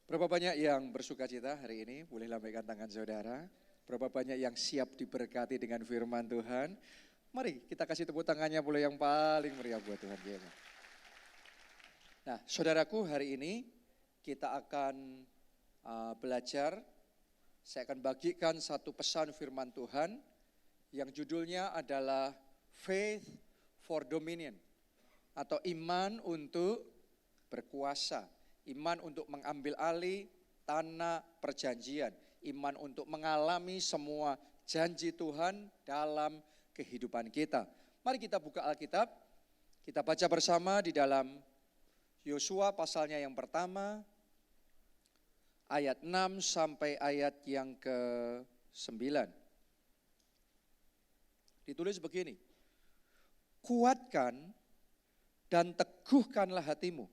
Berapa banyak yang bersuka cita hari ini? Boleh lambaikan tangan saudara. Berapa banyak yang siap diberkati dengan firman Tuhan? Mari kita kasih tepuk tangannya boleh yang paling meriah buat Tuhan kita. Nah, saudaraku, hari ini kita akan belajar. Saya akan bagikan satu pesan firman Tuhan yang judulnya adalah Faith for Dominion atau iman untuk berkuasa. Iman untuk mengambil alih tanah perjanjian. Iman untuk mengalami semua janji Tuhan dalam kehidupan kita. Mari kita buka Alkitab. Kita baca bersama di dalam Yosua pasalnya yang pertama. Ayat 6 sampai ayat yang ke-9. Ditulis begini. Kuatkan dan teguhkanlah hatimu.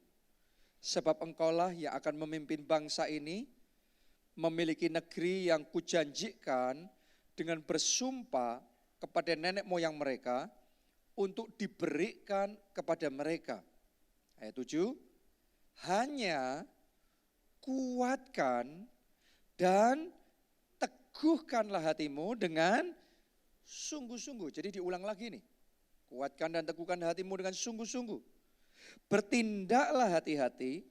Sebab engkaulah yang akan memimpin bangsa ini, memiliki negeri yang kujanjikan dengan bersumpah kepada nenek moyang mereka untuk diberikan kepada mereka. Ayat 7, hanya kuatkan dan teguhkanlah hatimu dengan sungguh-sungguh. Jadi diulang lagi nih, kuatkan dan teguhkan hatimu dengan sungguh-sungguh. Bertindaklah hati-hati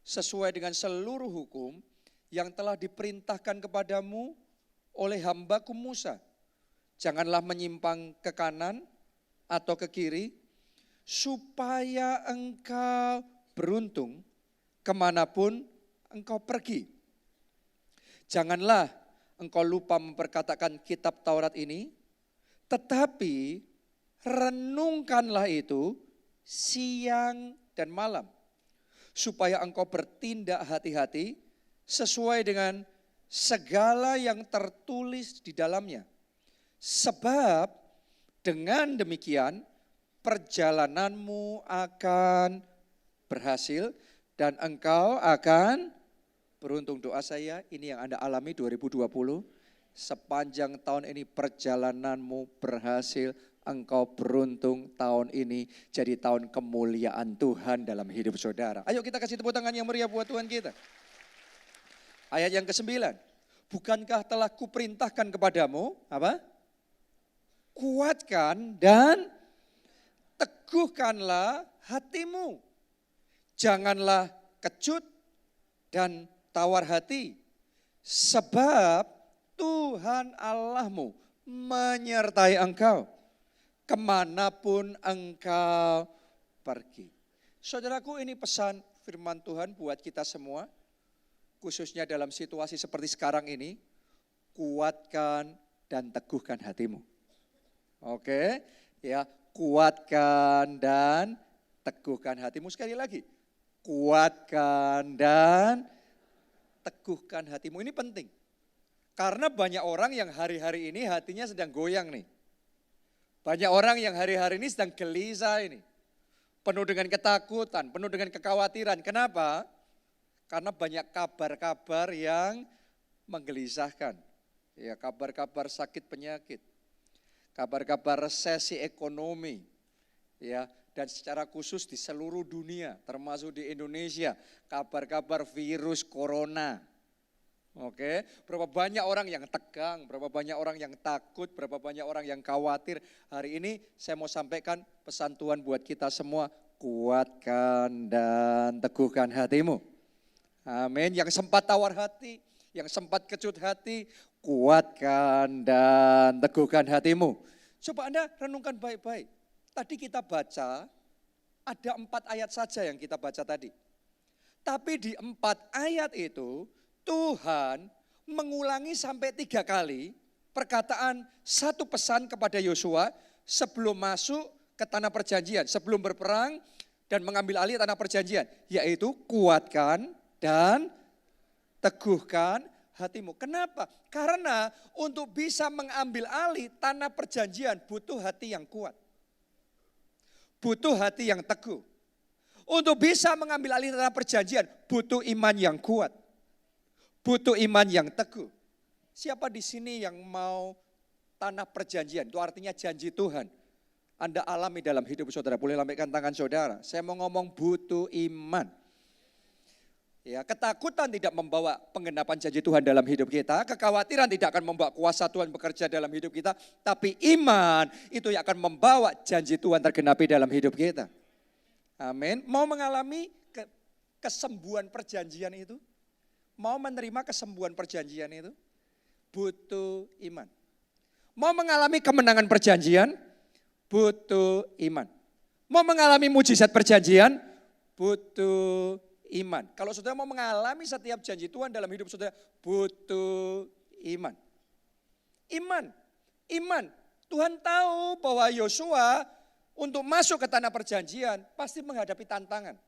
sesuai dengan seluruh hukum yang telah diperintahkan kepadamu oleh hambaku Musa. Janganlah menyimpang ke kanan atau ke kiri, supaya engkau beruntung kemanapun engkau pergi. Janganlah engkau lupa memperkatakan kitab Taurat ini, tetapi renungkanlah itu siang dan malam, supaya engkau bertindak hati-hati sesuai dengan segala yang tertulis di dalamnya. Sebab dengan demikian perjalananmu akan berhasil dan engkau akan beruntung. Doa saya ini yang Anda alami 2020, sepanjang tahun ini perjalananmu berhasil, engkau beruntung, tahun ini jadi tahun kemuliaan Tuhan dalam hidup saudara. Ayo kita kasih tepuk tangan yang meriah buat Tuhan kita. Ayat yang ke-9. Bukankah telah kuperintahkan kepadamu, apa? Kuatkan dan teguhkanlah hatimu. Janganlah kecut dan tawar hati. Sebab Tuhan Allahmu menyertai engkau kemanapun engkau pergi. Saudaraku, ini pesan firman Tuhan buat kita semua, khususnya dalam situasi seperti sekarang ini, kuatkan dan teguhkan hatimu. Oke, ya, kuatkan dan teguhkan hatimu. Sekali lagi, kuatkan dan teguhkan hatimu. Ini penting, karena banyak orang yang hari-hari ini hatinya sedang goyang nih. Banyak orang yang hari-hari ini sedang gelisah ini. Penuh dengan ketakutan, penuh dengan kekhawatiran. Kenapa? Karena banyak kabar-kabar yang menggelisahkan. Ya, kabar-kabar sakit penyakit. Kabar-kabar resesi ekonomi. Ya, dan secara khusus di seluruh dunia, termasuk di Indonesia, kabar-kabar virus corona. Oke, berapa banyak orang yang tegang, berapa banyak orang yang takut, berapa banyak orang yang khawatir. Hari ini saya mau sampaikan pesan Tuhan buat kita semua, kuatkan dan teguhkan hatimu. Amin. Yang sempat tawar hati, yang sempat kecut hati, kuatkan dan teguhkan hatimu. Coba Anda renungkan baik-baik. Tadi kita baca, ada 4 ayat saja yang kita baca tadi. Tapi di 4 ayat itu, Tuhan mengulangi sampai 3 kali perkataan satu pesan kepada Yosua sebelum masuk ke tanah perjanjian, sebelum berperang dan mengambil alih tanah perjanjian, yaitu kuatkan dan teguhkan hatimu. Kenapa? Karena untuk bisa mengambil alih tanah perjanjian butuh hati yang kuat. Butuh hati yang teguh. Untuk bisa mengambil alih tanah perjanjian butuh iman yang kuat. Butuh iman yang teguh. Siapa di sini yang mau tanah perjanjian? Itu artinya janji Tuhan. Anda alami dalam hidup saudara. Boleh lambaikan tangan saudara. Saya mau ngomong butuh iman. Ya, ketakutan tidak membawa penggenapan janji Tuhan dalam hidup kita, kekhawatiran tidak akan membawa kuasa Tuhan bekerja dalam hidup kita, tapi iman itu yang akan membawa janji Tuhan tergenapi dalam hidup kita. Amin. Mau mengalami kesembuhan perjanjian itu? Mau menerima kesembuhan perjanjian itu? Butuh iman. Mau mengalami kemenangan perjanjian? Butuh iman. Mau mengalami mujizat perjanjian? Butuh iman. Kalau saudara mau mengalami setiap janji Tuhan dalam hidup saudara, butuh iman. Iman. Tuhan tahu bahwa Yosua untuk masuk ke tanah perjanjian pasti menghadapi tantangan.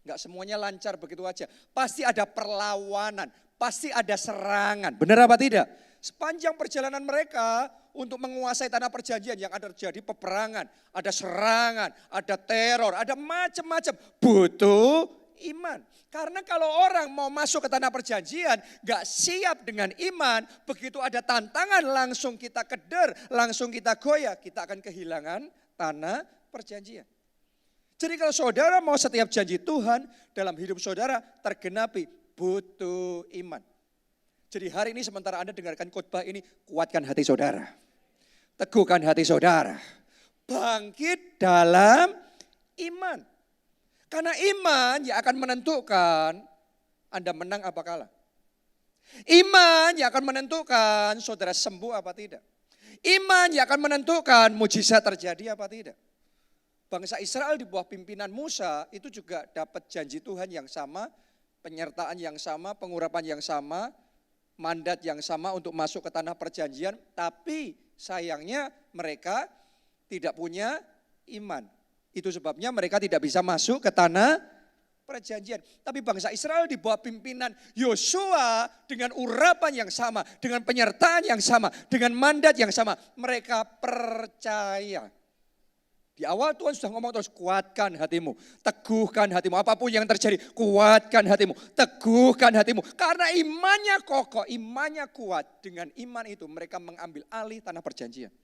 Enggak semuanya lancar begitu aja. Pasti ada perlawanan, pasti ada serangan. Benar apa tidak? Sepanjang perjalanan mereka untuk menguasai tanah perjanjian yang ada terjadi peperangan, ada serangan, ada teror, ada macam-macam. Butuh iman. Karena kalau orang mau masuk ke tanah perjanjian, gak siap dengan iman, begitu ada tantangan langsung kita keder, langsung kita goyah, kita akan kehilangan tanah perjanjian. Jadi kalau saudara mau setiap janji Tuhan dalam hidup saudara tergenapi, butuh iman. Jadi hari ini sementara Anda dengarkan khotbah ini, kuatkan hati saudara. Teguhkan hati saudara. Bangkit dalam iman. Karena iman yang akan menentukan Anda menang apa kalah. Iman yang akan menentukan saudara sembuh apa tidak. Iman yang akan menentukan mujizat terjadi apa tidak. Bangsa Israel di bawah pimpinan Musa itu juga dapat janji Tuhan yang sama, penyertaan yang sama, pengurapan yang sama, mandat yang sama untuk masuk ke tanah perjanjian. Tapi sayangnya mereka tidak punya iman. Itu sebabnya mereka tidak bisa masuk ke tanah perjanjian. Tapi bangsa Israel di bawah pimpinan Yosua dengan urapan yang sama, dengan penyertaan yang sama, dengan mandat yang sama. Mereka percaya. Di awal Tuhan sudah ngomong terus, kuatkan hatimu, teguhkan hatimu. Apapun yang terjadi, kuatkan hatimu, teguhkan hatimu. Karena imannya kokoh, imannya kuat. Dengan iman itu mereka mengambil alih tanah perjanjian.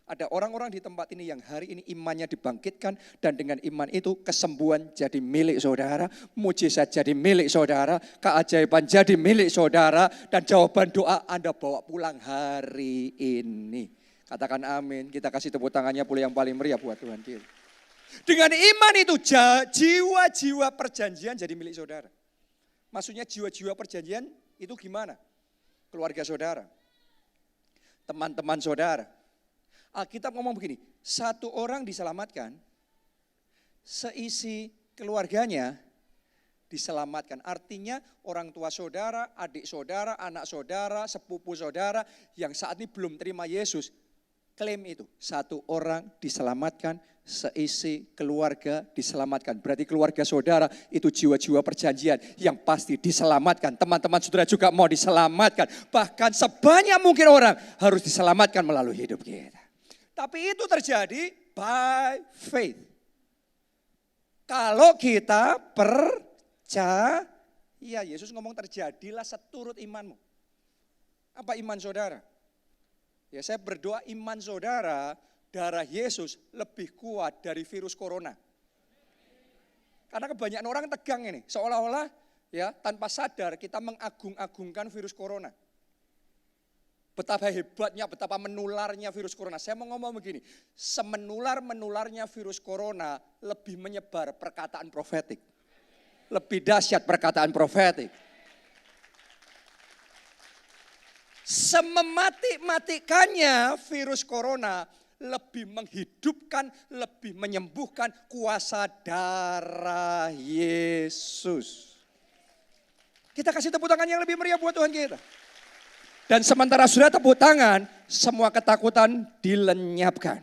Ada orang-orang di tempat ini yang hari ini imannya dibangkitkan dan dengan iman itu kesembuhan jadi milik saudara, mujizat jadi milik saudara, keajaiban jadi milik saudara dan jawaban doa Anda bawa pulang hari ini. Katakan amin, kita kasih tepuk tangannya pula yang paling meriah buat Tuhan kita. Dengan iman itu jiwa-jiwa perjanjian jadi milik saudara. Maksudnya jiwa-jiwa perjanjian itu gimana? Keluarga saudara, teman-teman saudara. Alkitab ngomong begini, satu orang diselamatkan, seisi keluarganya diselamatkan. Artinya orang tua saudara, adik saudara, anak saudara, sepupu saudara yang saat ini belum terima Yesus, klaim itu. Satu orang diselamatkan, seisi keluarga diselamatkan. Berarti keluarga saudara itu jiwa-jiwa perjanjian yang pasti diselamatkan. Teman-teman saudara juga mau diselamatkan. Bahkan sebanyak mungkin orang harus diselamatkan melalui hidup kita. Tapi itu terjadi by faith. Kalau kita percaya, Yesus ngomong terjadilah seturut imanmu. Apa iman saudara? Ya saya berdoa iman saudara, darah Yesus lebih kuat dari virus corona. Karena kebanyakan orang tegang ini, seolah-olah ya tanpa sadar kita mengagung-agungkan virus corona. Betapa hebatnya, betapa menularnya virus corona. Saya mau ngomong begini, semenular-menularnya virus corona lebih menyebar perkataan profetik. Lebih dahsyat perkataan profetik. Sememati-matikannya virus corona lebih menghidupkan, lebih menyembuhkan kuasa darah Yesus. Kita kasih tepuk tangan yang lebih meriah buat Tuhan kita. Dan sementara sudah tepuk tangan, semua ketakutan dilenyapkan.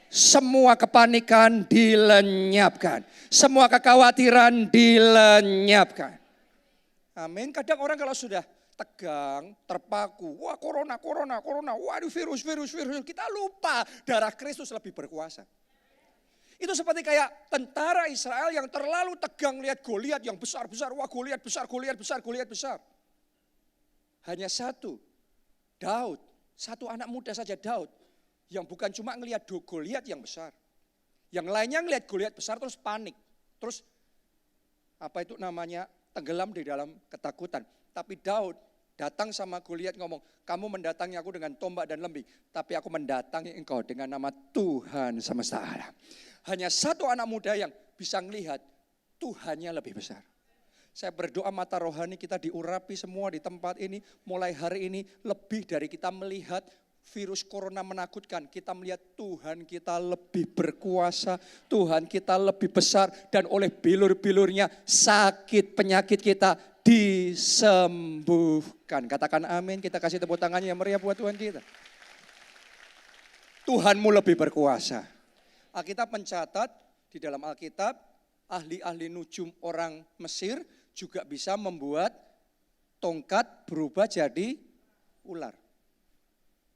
Semua kepanikan dilenyapkan. Semua kekhawatiran dilenyapkan. Amin. Kadang orang kalau sudah tegang, terpaku, wah corona, waduh virus. Kita lupa darah Kristus lebih berkuasa. Itu seperti kayak tentara Israel yang terlalu tegang lihat Goliat yang besar-besar. Wah Goliat besar. Hanya satu. Daud, satu anak muda saja Daud, yang bukan cuma ngelihat Goliat yang besar. Yang lainnya ngelihat Goliat besar terus panik. Terus tenggelam di dalam ketakutan. Tapi Daud datang sama Goliat ngomong, kamu mendatangi aku dengan tombak dan lembing, tapi aku mendatangi engkau dengan nama Tuhan semesta alam. Hanya satu anak muda yang bisa melihat Tuhannya lebih besar. Saya berdoa mata rohani kita diurapi semua di tempat ini. Mulai hari ini lebih dari kita melihat virus corona menakutkan. Kita melihat Tuhan kita lebih berkuasa. Tuhan kita lebih besar. Dan oleh bilur-bilurnya sakit penyakit kita disembuhkan. Katakan amin. Kita kasih tepuk tangannya yang meriah buat Tuhan kita. Tuhanmu lebih berkuasa. Alkitab mencatat di dalam Alkitab ahli-ahli nujum orang Mesir juga bisa membuat tongkat berubah jadi ular.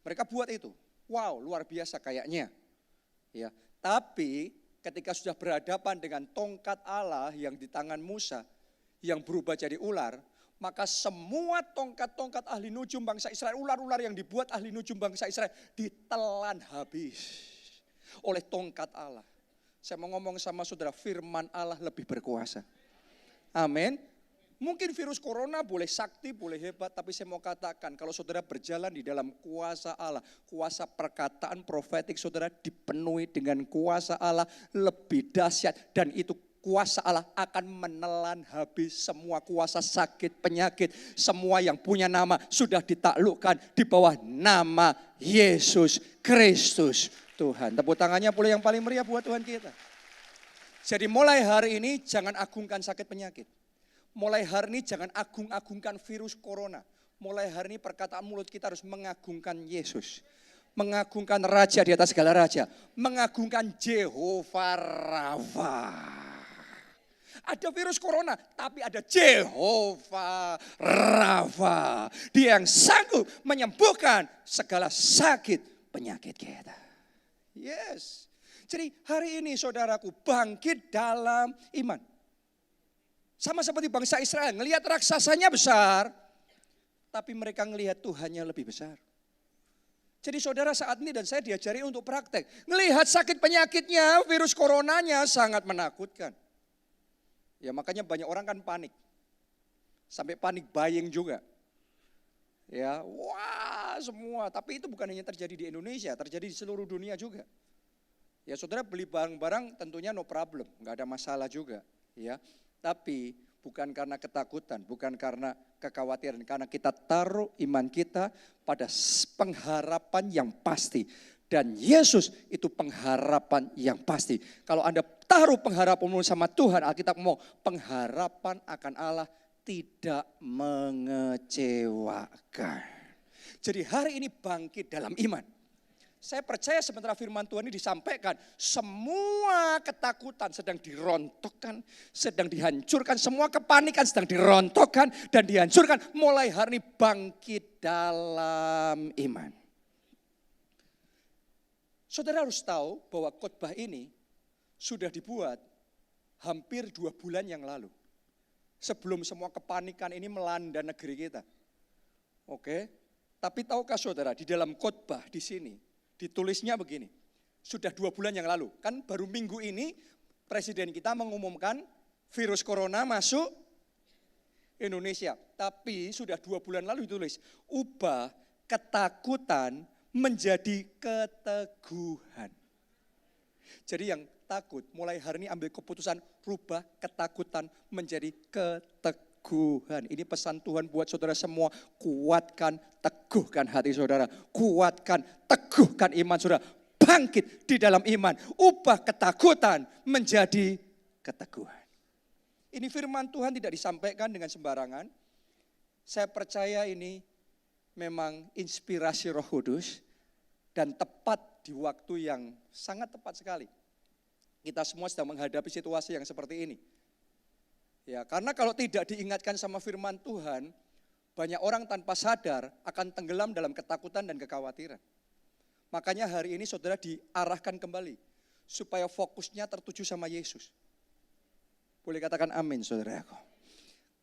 Mereka buat itu. Wow, luar biasa kayaknya. Ya, tapi ketika sudah berhadapan dengan tongkat Allah yang di tangan Musa yang berubah jadi ular, maka semua tongkat-tongkat ahli nujum bangsa Israel, ular-ular yang dibuat ahli nujum bangsa Israel ditelan habis oleh tongkat Allah. Saya mau ngomong sama saudara, firman Allah lebih berkuasa. Amin. Mungkin virus corona boleh sakti, boleh hebat, tapi saya mau katakan kalau saudara berjalan di dalam kuasa Allah, kuasa perkataan profetik saudara dipenuhi dengan kuasa Allah lebih dahsyat, dan itu kuasa Allah akan menelan habis semua kuasa sakit, penyakit, semua yang punya nama sudah ditaklukkan di bawah nama Yesus Kristus Tuhan. Tepuk tangannya boleh yang paling meriah buat Tuhan kita. Jadi mulai hari ini jangan agungkan sakit penyakit. Mulai hari ini jangan agung-agungkan virus corona. Mulai hari ini perkataan mulut kita harus mengagungkan Yesus. Mengagungkan Raja di atas segala Raja. Mengagungkan Jehovah Rafa. Ada virus corona, tapi ada Jehovah Rafa. Dia yang sanggup menyembuhkan segala sakit penyakit kita. Yes. Jadi hari ini saudaraku bangkit dalam iman. Sama seperti bangsa Israel, ngelihat raksasanya besar, tapi mereka ngelihat Tuhannya lebih besar. Jadi saudara saat ini dan saya diajari untuk praktek. Ngelihat sakit penyakitnya, virus coronanya sangat menakutkan. Ya makanya banyak orang kan panik. Sampai panik buying juga. Ya, wah semua. Tapi itu bukan hanya terjadi di Indonesia, terjadi di seluruh dunia juga. Ya saudara beli barang-barang tentunya no problem, nggak ada masalah juga. Ya. Tapi bukan karena ketakutan, bukan karena kekhawatiran. Karena kita taruh iman kita pada pengharapan yang pasti. Dan Yesus itu pengharapan yang pasti. Kalau Anda taruh pengharapanmu sama Tuhan, Alkitab mau pengharapan akan Allah tidak mengecewakan. Jadi hari ini bangkit dalam iman. Saya percaya sementara firman Tuhan ini disampaikan, semua ketakutan sedang dirontokkan, sedang dihancurkan, semua kepanikan sedang dirontokkan dan dihancurkan. Mulai hari ini bangkit dalam iman. Saudara harus tahu bahwa khotbah ini sudah dibuat hampir 2 bulan yang lalu. Sebelum semua kepanikan ini melanda negeri kita. Oke, tapi tahukah saudara di dalam khotbah di sini, ditulisnya begini, sudah 2 bulan yang lalu, kan baru minggu ini presiden kita mengumumkan virus corona masuk Indonesia. Tapi sudah 2 bulan lalu ditulis, ubah ketakutan menjadi keteguhan. Jadi yang takut mulai hari ini ambil keputusan rubah ketakutan menjadi keteguhan. Ini pesan Tuhan buat saudara semua, kuatkan, teguhkan hati saudara, kuatkan, teguhkan iman saudara, bangkit di dalam iman, ubah ketakutan menjadi keteguhan. Ini firman Tuhan tidak disampaikan dengan sembarangan. Saya percaya ini memang inspirasi Roh Kudus dan tepat di waktu yang sangat tepat sekali. Kita semua sedang menghadapi situasi yang seperti ini. Ya, karena kalau tidak diingatkan sama firman Tuhan, banyak orang tanpa sadar akan tenggelam dalam ketakutan dan kekhawatiran. Makanya hari ini saudara diarahkan kembali supaya fokusnya tertuju sama Yesus. Boleh katakan amin saudaraku.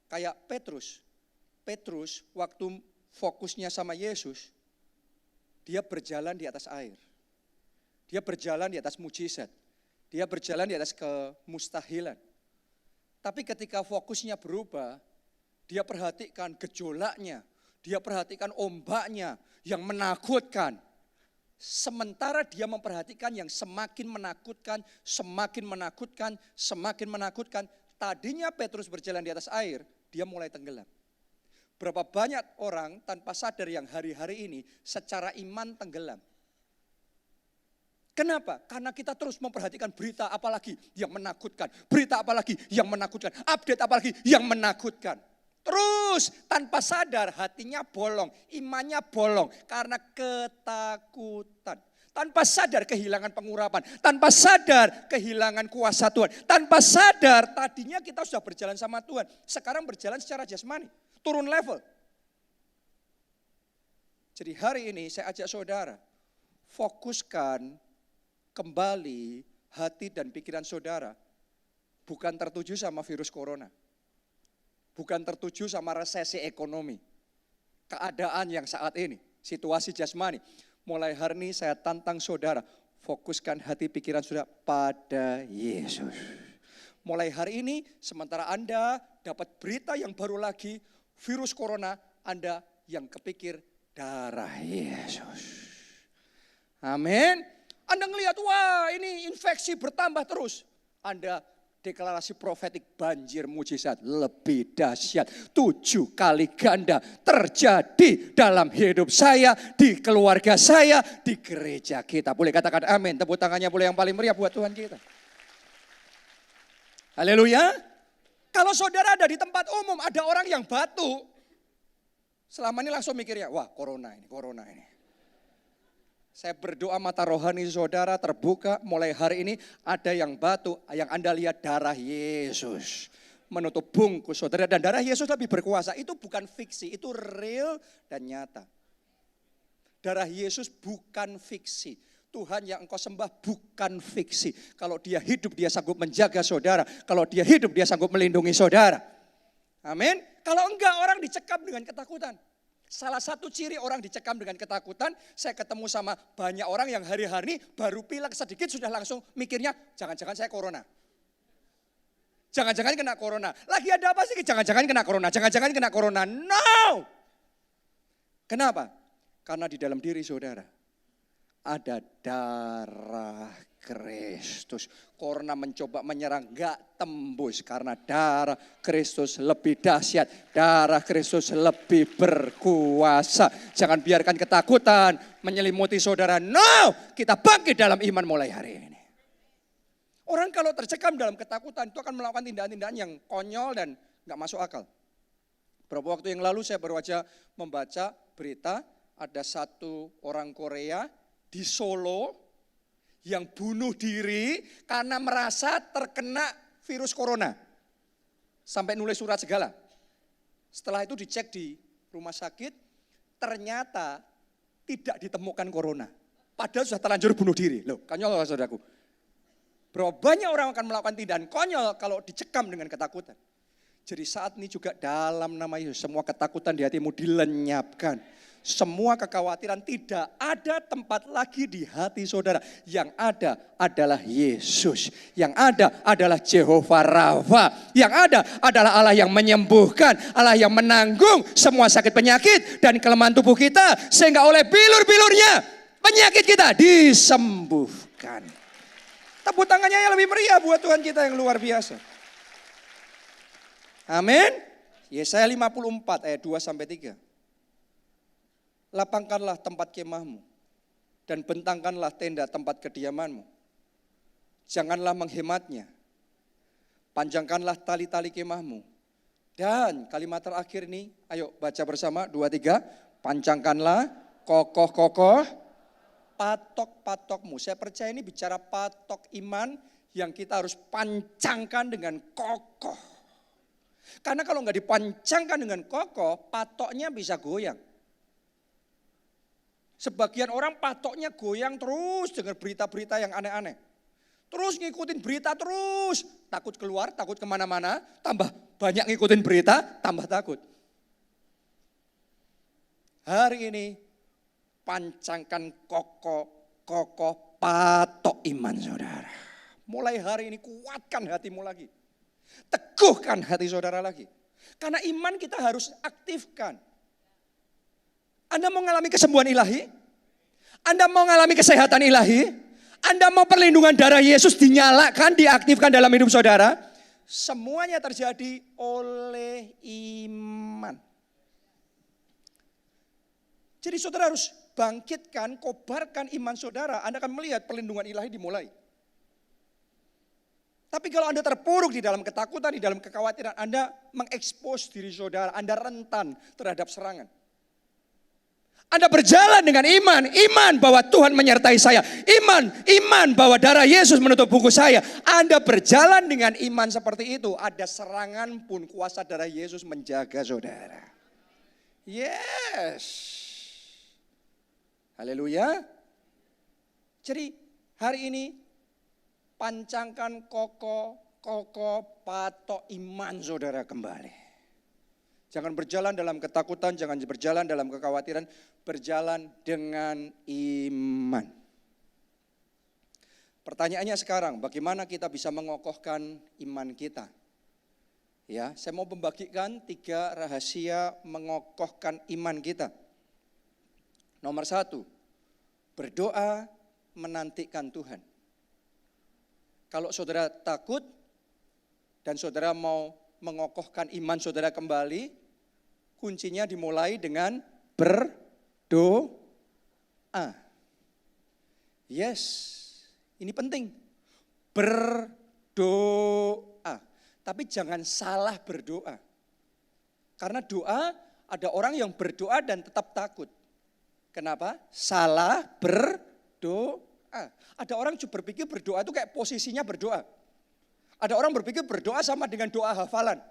Kayak Petrus waktu fokusnya sama Yesus, dia berjalan di atas air. Dia berjalan di atas mujizat. Dia berjalan di atas kemustahilan. Tapi ketika fokusnya berubah, dia perhatikan gejolaknya, dia perhatikan ombaknya yang menakutkan. Sementara dia memperhatikan yang semakin menakutkan, semakin menakutkan, semakin menakutkan. Tadinya Petrus berjalan di atas air, dia mulai tenggelam. Berapa banyak orang tanpa sadar yang hari-hari ini secara iman tenggelam. Kenapa? Karena kita terus memperhatikan berita apalagi yang menakutkan. Berita apalagi yang menakutkan. Update apalagi yang menakutkan. Terus tanpa sadar hatinya bolong, imannya bolong karena ketakutan. Tanpa sadar kehilangan pengurapan, tanpa sadar kehilangan kuasa Tuhan. Tanpa sadar tadinya kita sudah berjalan sama Tuhan. Sekarang berjalan secara jasmani, turun level. Jadi hari ini saya ajak saudara, fokuskan kembali hati dan pikiran saudara bukan tertuju sama virus corona. Bukan tertuju sama resesi ekonomi. Keadaan yang saat ini, situasi jasmani. Mulai hari ini saya tantang saudara, fokuskan hati pikiran saudara pada Yesus. Mulai hari ini sementara Anda dapat berita yang baru lagi, virus corona, Anda yang kepikir darah Yesus. Amin. Anda ngelihat, wah ini infeksi bertambah terus. Anda deklarasi profetik banjir mujizat lebih dahsyat. 7 kali ganda terjadi dalam hidup saya, di keluarga saya, di gereja kita. Boleh katakan amin. Tepuk tangannya boleh yang paling meriah buat Tuhan kita. Haleluya. Kalau saudara ada di tempat umum, ada orang yang batuk. Selama ini langsung mikirnya, wah corona ini, corona ini. Saya berdoa mata rohani saudara terbuka, mulai hari ini ada yang batuk, yang Anda lihat darah Yesus menutup bungkus saudara. Dan darah Yesus lebih berkuasa, itu bukan fiksi, itu real dan nyata. Darah Yesus bukan fiksi. Tuhan yang engkau sembah bukan fiksi. Kalau dia hidup dia sanggup menjaga saudara, kalau dia hidup dia sanggup melindungi saudara. Amin. Kalau enggak orang dicekam dengan ketakutan. Salah satu ciri orang dicekam dengan ketakutan, saya ketemu sama banyak orang yang hari-hari baru pilek sedikit sudah langsung mikirnya, jangan-jangan saya corona. Jangan-jangan kena corona. Lagi ada apa sih? Jangan-jangan kena corona, jangan-jangan kena corona. No! Kenapa? Karena di dalam diri saudara ada darah Kristus. Corona mencoba menyerang, gak tembus karena darah Kristus lebih dahsyat. Darah Kristus lebih berkuasa. Jangan biarkan ketakutan menyelimuti saudara. No, kita bangkit dalam iman mulai hari ini. Orang kalau tercekam dalam ketakutan itu akan melakukan tindakan-tindakan yang konyol dan gak masuk akal. Beberapa waktu yang lalu saya baru aja membaca berita ada satu orang Korea di Solo yang bunuh diri karena merasa terkena virus corona. Sampai nulis surat segala. Setelah itu dicek di rumah sakit, ternyata tidak ditemukan corona. Padahal sudah terlanjur bunuh diri. Loh, konyol saudaraku. Berapa banyak orang akan melakukan tindakan konyol kalau dicekam dengan ketakutan. Jadi saat ini juga dalam nama Yesus, semua ketakutan di hatimu dilenyapkan. Semua kekhawatiran tidak ada tempat lagi di hati saudara. Yang ada adalah Yesus. Yang ada adalah Jehovah Rafa. Yang ada adalah Allah yang menyembuhkan. Allah yang menanggung semua sakit penyakit dan kelemahan tubuh kita. Sehingga oleh bilur-bilurnya penyakit kita disembuhkan. Tepuk tangannya yang lebih meriah buat Tuhan kita yang luar biasa. Amin. Yesaya 54 ayat 2-3. Lapangkanlah tempat kemahmu dan bentangkanlah tenda tempat kediamanmu. Janganlah menghematnya. Panjangkanlah tali-tali kemahmu. Dan kalimat terakhir ini, ayo baca bersama 2-3. Pancangkanlah kokoh-kokoh patok-patokmu. Saya percaya ini bicara patok iman yang kita harus pancangkan dengan kokoh. Karena kalau nggak dipancangkan dengan kokoh, patoknya bisa goyang. Sebagian orang patoknya goyang terus dengan berita-berita yang aneh-aneh. Terus ngikutin berita terus. Takut keluar, takut kemana-mana. Tambah banyak ngikutin berita, tambah takut. Hari ini pancangkan kokoh patok iman saudara. Mulai hari ini kuatkan hatimu lagi. Teguhkan hati saudara lagi. Karena iman kita harus aktifkan. Anda mau mengalami kesembuhan ilahi? Anda mau mengalami kesehatan ilahi? Anda mau perlindungan darah Yesus dinyalakan, diaktifkan dalam hidup saudara? Semuanya terjadi oleh iman. Jadi saudara harus bangkitkan, kobarkan iman saudara. Anda akan melihat perlindungan ilahi dimulai. Tapi kalau Anda terpuruk di dalam ketakutan, di dalam kekhawatiran, Anda mengekspos diri saudara, Anda rentan terhadap serangan. Anda berjalan dengan iman bahwa Tuhan menyertai saya. Iman bahwa darah Yesus menutup buku saya. Anda berjalan dengan iman seperti itu. Ada serangan pun kuasa darah Yesus menjaga saudara. Yes. Haleluya. Jadi hari ini pancangkan kokoh patok iman saudara kembali. Jangan berjalan dalam ketakutan, jangan berjalan dalam kekhawatiran, berjalan dengan iman. Pertanyaannya sekarang, bagaimana kita bisa mengokohkan iman kita? Ya, saya mau membagikan 3 rahasia mengokohkan iman kita. Nomor 1, berdoa menantikan Tuhan. Kalau saudara takut dan saudara mau mengokohkan iman saudara kembali, kuncinya dimulai dengan berdoa. Yes, ini penting. Berdoa. Tapi jangan salah berdoa. Karena doa, ada orang yang berdoa dan tetap takut. Kenapa? Salah berdoa. Ada orang berpikir berdoa itu kayak posisinya berdoa. Ada orang berpikir berdoa sama dengan doa hafalan.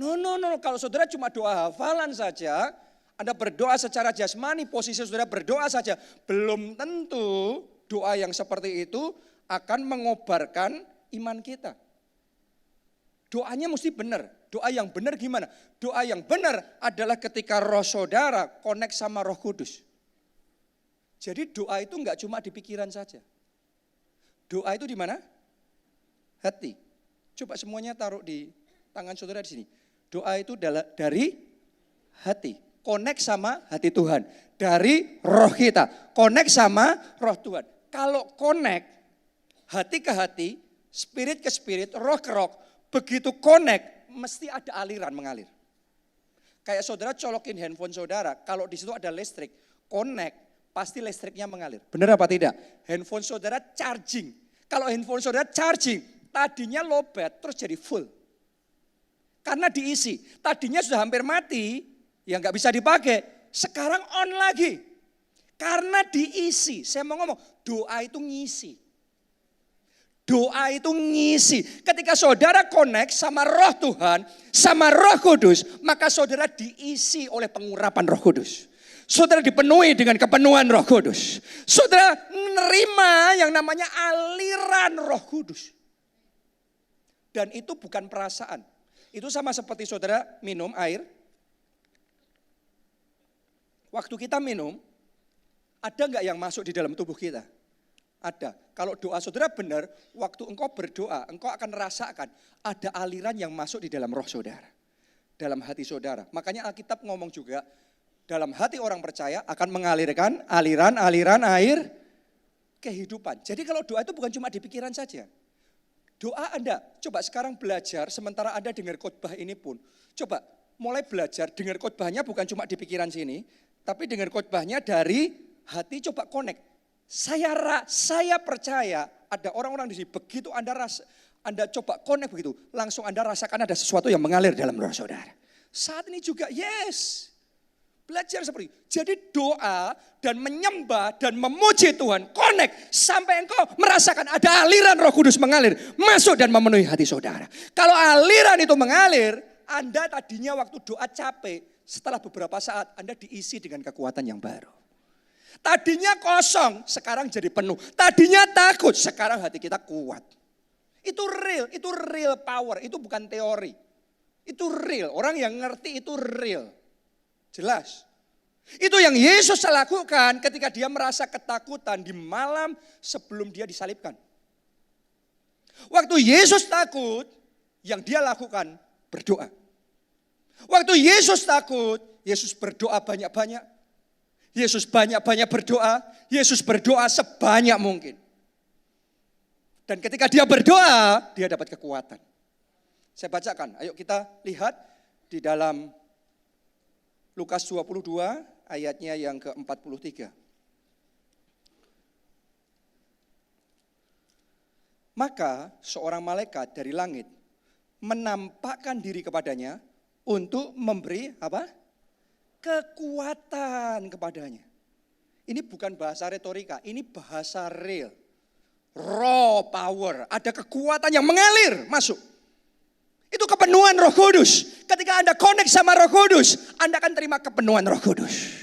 No. Kalau saudara cuma doa hafalan saja, Anda berdoa secara jasmani, posisi saudara berdoa saja, belum tentu doa yang seperti itu akan mengobarkan iman kita. Doanya mesti benar. Doa yang benar gimana? Doa yang benar adalah ketika roh saudara connect sama Roh Kudus. Jadi doa itu enggak cuma di pikiran saja. Doa itu di mana? Hati. Coba semuanya taruh di tangan saudara di sini. Doa itu dari hati. Connect sama hati Tuhan. Dari roh kita. Connect sama roh Tuhan. Kalau connect hati ke hati, spirit ke spirit, roh ke roh, begitu connect mesti ada aliran mengalir. Kayak saudara colokin handphone saudara, kalau di situ ada listrik, connect, pasti listriknya mengalir. Benar apa tidak? Handphone saudara charging. Kalau handphone saudara charging, tadinya lowbat terus jadi full. Karena diisi. Tadinya sudah hampir mati, yang gak bisa dipakai. Sekarang on lagi. Karena diisi. Saya mau ngomong, doa itu ngisi. Doa itu ngisi. Ketika saudara connect sama roh Tuhan, sama Roh Kudus, maka saudara diisi oleh pengurapan Roh Kudus. Saudara dipenuhi dengan kepenuhan Roh Kudus. Saudara menerima yang namanya aliran Roh Kudus. Dan itu bukan perasaan. Itu sama seperti saudara minum air. Waktu kita minum, ada enggak yang masuk di dalam tubuh kita? Ada. Kalau doa saudara benar, waktu engkau berdoa, engkau akan rasakan ada aliran yang masuk di dalam roh saudara. Dalam hati saudara. Makanya Alkitab ngomong juga, dalam hati orang percaya akan mengalirkan aliran-aliran air kehidupan. Jadi kalau doa itu bukan cuma di pikiran saja. Doa Anda, coba sekarang belajar sementara Anda dengar khotbah ini pun. Coba mulai belajar dengar khotbahnya bukan cuma di pikiran sini, tapi dengar khotbahnya dari hati, coba connect. Saya percaya ada orang-orang di sini, begitu Anda coba connect begitu, langsung Anda rasakan ada sesuatu yang mengalir dalam roh saudara. Saat ini juga yes. Belajar seperti itu. Jadi doa dan menyembah dan memuji Tuhan. Connect sampai engkau merasakan ada aliran Roh Kudus mengalir. Masuk dan memenuhi hati saudara. Kalau aliran itu mengalir, Anda tadinya waktu doa capek. Setelah beberapa saat Anda diisi dengan kekuatan yang baru. Tadinya kosong, sekarang jadi penuh. Tadinya takut, sekarang hati kita kuat. Itu real power. Itu bukan teori. Itu real. Orang yang ngerti itu real. Jelas. Itu yang Yesus lakukan ketika dia merasa ketakutan di malam sebelum dia disalibkan. Waktu Yesus takut, yang dia lakukan berdoa. Waktu Yesus takut, Yesus berdoa banyak-banyak. Yesus banyak-banyak berdoa. Yesus berdoa sebanyak mungkin. Dan ketika dia berdoa, dia dapat kekuatan. Saya bacakan, ayo kita lihat di dalam Lukas 22 ayatnya yang ke-43. Maka seorang malaikat dari langit menampakkan diri kepadanya untuk memberi apa? Kekuatan kepadanya. Ini bukan bahasa retorika, ini bahasa real. Raw power, ada kekuatan yang mengalir masuk. Itu kepenuhan Roh Kudus. Ketika Anda connect sama Roh Kudus, Anda akan terima kepenuhan Roh Kudus.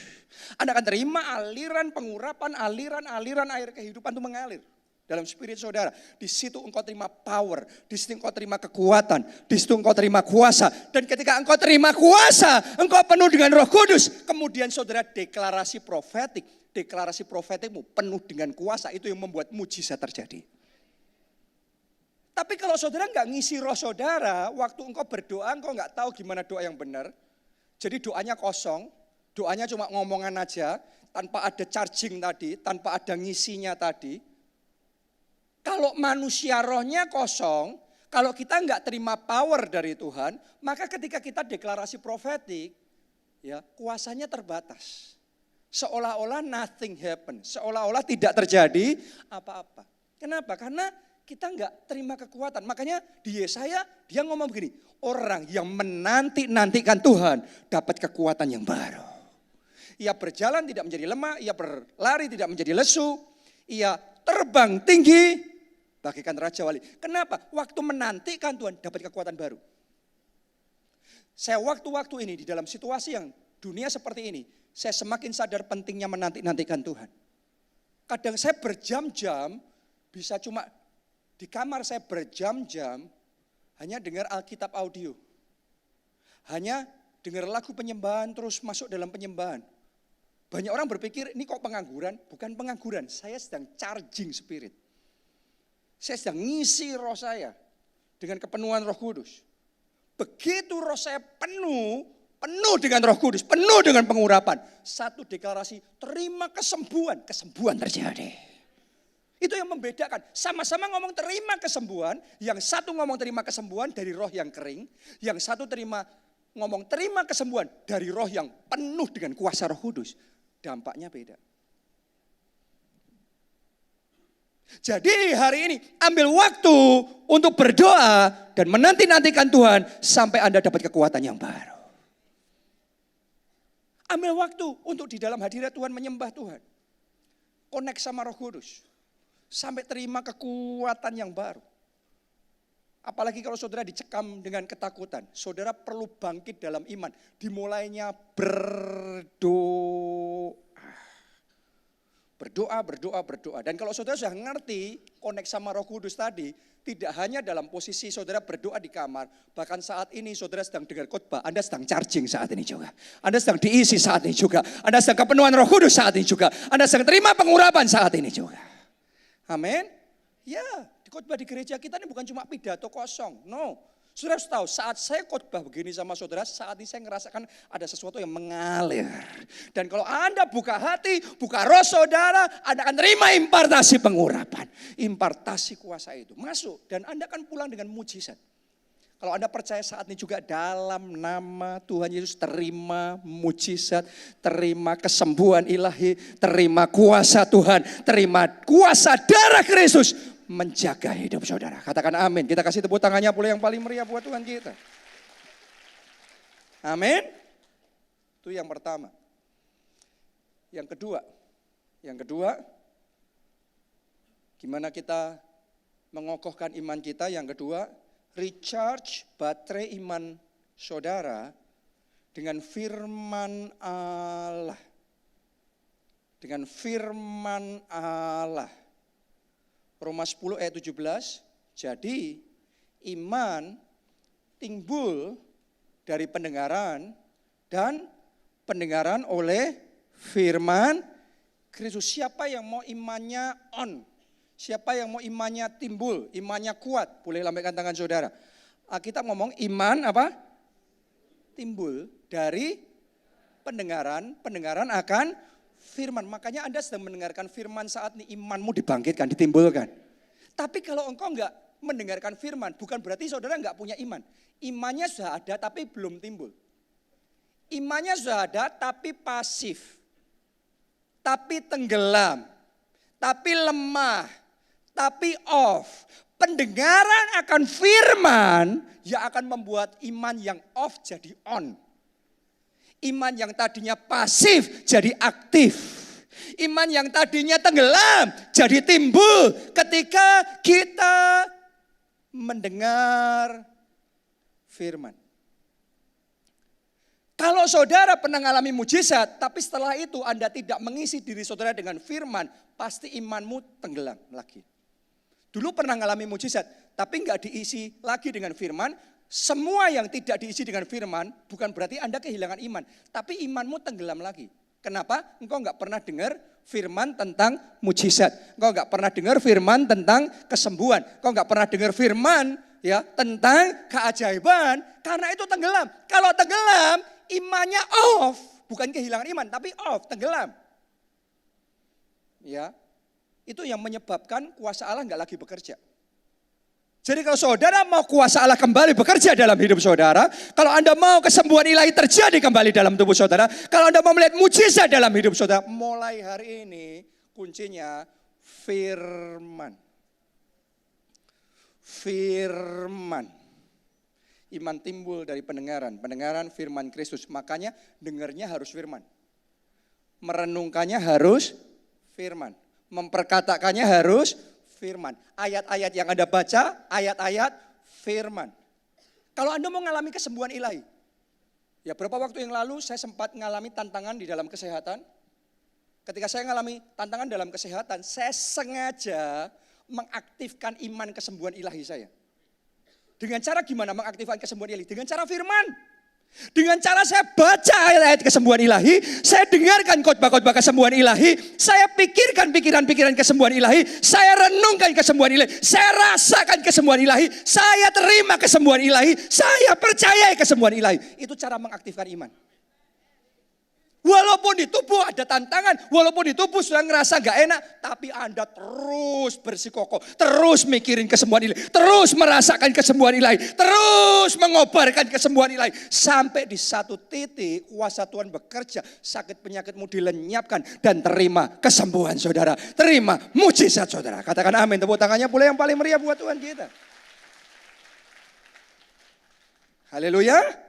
Anda akan terima aliran pengurapan, aliran air kehidupan itu mengalir dalam spirit saudara. Di situ engkau terima power, di situ engkau terima kekuatan, di situ engkau terima kuasa. Dan ketika engkau terima kuasa, engkau penuh dengan Roh Kudus. Kemudian saudara deklarasi profetik. Deklarasi profetikmu penuh dengan kuasa, itu yang membuat mujizat terjadi. Tapi kalau saudara nggak ngisi roh saudara, waktu engkau berdoa engkau nggak tahu gimana doa yang benar. Jadi doanya kosong, doanya cuma ngomongan aja, tanpa ada charging tadi, tanpa ada ngisinya tadi. Kalau manusia rohnya kosong, kalau kita nggak terima power dari Tuhan, maka ketika kita deklarasi profetik, ya kuasanya terbatas. Seolah-olah nothing happen, seolah-olah tidak terjadi apa-apa. Kenapa? Karena kita nggak terima kekuatan. Makanya di Yesaya dia ngomong begini, orang yang menanti-nantikan Tuhan dapat kekuatan yang baru. Ia berjalan tidak menjadi lemah, ia berlari tidak menjadi lesu, ia terbang tinggi bagaikan Raja Wali. Kenapa? Waktu menantikan Tuhan dapat kekuatan baru. Saya waktu-waktu ini di dalam situasi yang dunia seperti ini, saya semakin sadar pentingnya menanti-nantikan Tuhan. Kadang saya berjam-jam, bisa cuma di kamar saya berjam-jam, hanya dengar Alkitab audio. Hanya dengar lagu penyembahan terus masuk dalam penyembahan. Banyak orang berpikir ini kok pengangguran? Bukan pengangguran, saya sedang charging spirit. Saya sedang ngisi roh saya dengan kepenuhan Roh Kudus. Begitu roh saya penuh dengan Roh Kudus, penuh dengan pengurapan. Satu deklarasi, terima kesembuhan, kesembuhan terjadi. Itu yang membedakan, sama-sama ngomong terima kesembuhan, yang satu ngomong terima kesembuhan dari roh yang kering, yang satu ngomong terima kesembuhan dari roh yang penuh dengan kuasa Roh Kudus. Dampaknya beda. Jadi hari ini ambil waktu untuk berdoa dan menanti-nantikan Tuhan sampai Anda dapat kekuatan yang baru. Ambil waktu untuk di dalam hadirat Tuhan menyembah Tuhan. Connect sama Roh Kudus. Sampai terima kekuatan yang baru. Apalagi kalau saudara dicekam dengan ketakutan. Saudara perlu bangkit dalam iman. Dimulainya berdoa. Berdoa. Dan kalau saudara sudah ngerti connect sama Roh Kudus tadi, tidak hanya dalam posisi saudara berdoa di kamar, bahkan saat ini saudara sedang dengar khotbah, Anda sedang charging saat ini juga. Anda sedang diisi saat ini juga. Anda sedang kepenuhan Roh Kudus saat ini juga. Anda sedang terima pengurapan saat ini juga. Amin. Ya, di khotbah di gereja kita ini bukan cuma pidato kosong. No. Saudara harus tahu, saat saya khotbah begini sama saudara, saat ini saya ngerasakan ada sesuatu yang mengalir. Dan kalau Anda buka hati, buka roh saudara, Anda akan terima impartasi pengurapan. Impartasi kuasa itu masuk dan Anda akan pulang dengan mujizat. Kalau Anda percaya saat ini juga dalam nama Tuhan Yesus, terima mujizat, terima kesembuhan ilahi, terima kuasa Tuhan, terima kuasa darah Kristus menjaga hidup saudara. Katakan amin. Kita kasih tepuk tangannya pula yang paling meriah buat Tuhan kita. Amin. Itu yang pertama. Yang kedua, gimana kita mengokohkan iman kita? Yang kedua, recharge baterai iman saudara dengan firman Allah. Dengan firman Allah. Roma 10 ayat 17, jadi iman timbul dari pendengaran dan pendengaran oleh firman Kristus. Siapa yang mau imannya on? Siapa yang mau imannya timbul, imannya kuat, boleh lambaikan tangan saudara. Kita ngomong iman apa? Timbul dari pendengaran akan firman. Makanya Anda sedang mendengarkan firman saat ini, imanmu dibangkitkan, ditimbulkan. Tapi kalau engkau enggak mendengarkan firman, bukan berarti saudara enggak punya iman. Imannya sudah ada tapi belum timbul. Imannya sudah ada tapi pasif. Tapi tenggelam. Tapi lemah. Tapi off. Pendengaran akan firman yang akan membuat iman yang off jadi on. Iman yang tadinya pasif jadi aktif. Iman yang tadinya tenggelam jadi timbul ketika kita mendengar firman. Kalau saudara pernah mengalami mujizat, tapi setelah itu Anda tidak mengisi diri saudara dengan firman, pasti imanmu tenggelam lagi. Dulu pernah mengalami mujizat, tapi enggak diisi lagi dengan firman. Semua yang tidak diisi dengan firman, bukan berarti Anda kehilangan iman. Tapi imanmu tenggelam lagi. Kenapa? Engkau enggak pernah dengar firman tentang mujizat. Engkau enggak pernah dengar firman tentang kesembuhan. Engkau enggak pernah dengar firman ya tentang keajaiban. Karena itu tenggelam. Kalau tenggelam, imannya off. Bukan kehilangan iman, tapi off, tenggelam. Ya. Itu yang menyebabkan kuasa Allah enggak lagi bekerja. Jadi kalau saudara mau kuasa Allah kembali bekerja dalam hidup saudara, kalau Anda mau kesembuhan ilahi terjadi kembali dalam tubuh saudara, kalau Anda mau melihat mujizat dalam hidup saudara, mulai hari ini kuncinya firman. Firman. Iman timbul dari pendengaran firman Kristus. Makanya dengarnya harus firman. Merenungkannya harus firman. Memperkatakannya harus firman. Ayat-ayat yang Anda baca, ayat-ayat firman. Kalau Anda mau mengalami kesembuhan ilahi. Ya berapa waktu yang lalu saya sempat mengalami tantangan di dalam kesehatan. Ketika saya mengalami tantangan dalam kesehatan, saya sengaja mengaktifkan iman kesembuhan ilahi saya. Dengan cara gimana mengaktifkan kesembuhan ilahi? Dengan cara firman. Dengan cara saya baca ayat-ayat kesembuhan ilahi, saya dengarkan khotbah-khotbah kesembuhan ilahi, saya pikirkan pikiran-pikiran kesembuhan ilahi, saya renungkan kesembuhan ilahi, saya rasakan kesembuhan ilahi, saya terima kesembuhan ilahi, saya percaya kesembuhan ilahi. Itu cara mengaktifkan iman. Walaupun di tubuh ada tantangan, walaupun di tubuh sudah ngerasa gak enak, tapi Anda terus bersikukuh, terus mikirin kesembuhan ilahi, terus merasakan kesembuhan ilahi, terus mengobarkan kesembuhan ilahi. Sampai di satu titik kuasa Tuhan bekerja, sakit penyakitmu dilenyapkan dan terima kesembuhan saudara, terima mujizat saudara. Katakan amin, tepuk tangannya pula yang paling meriah buat Tuhan kita. Haleluya.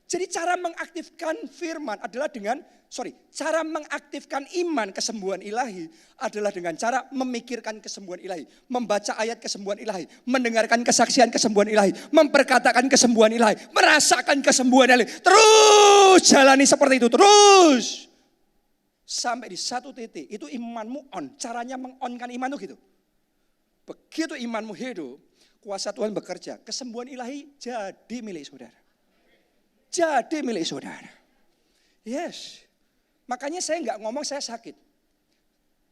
Jadi cara mengaktifkan firman adalah cara mengaktifkan iman kesembuhan ilahi adalah dengan cara memikirkan kesembuhan ilahi, membaca ayat kesembuhan ilahi, mendengarkan kesaksian kesembuhan ilahi, memperkatakan kesembuhan ilahi, merasakan kesembuhan ilahi. Terus jalani seperti itu, terus. Sampai di satu titik, itu imanmu on. Caranya mengonkan iman itu gitu. Begitu imanmu hidup, kuasa Tuhan bekerja, kesembuhan ilahi jadi milik saudara. Jadi milik saudara. Yes. Makanya saya enggak ngomong saya sakit.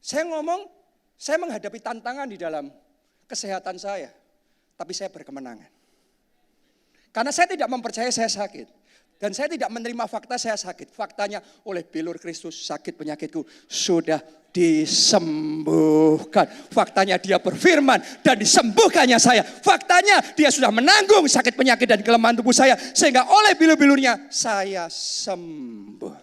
Saya ngomong saya menghadapi tantangan di dalam kesehatan saya. Tapi saya berkemenangan. Karena saya tidak mempercayai saya sakit. Dan saya tidak menerima fakta saya sakit. Faktanya oleh bilur Kristus sakit penyakitku sudah disembuhkan. Faktanya dia berfirman dan disembuhkannya saya. Faktanya dia sudah menanggung sakit penyakit dan kelemahan tubuh saya. Sehingga oleh bilur-bilurnya saya sembuh.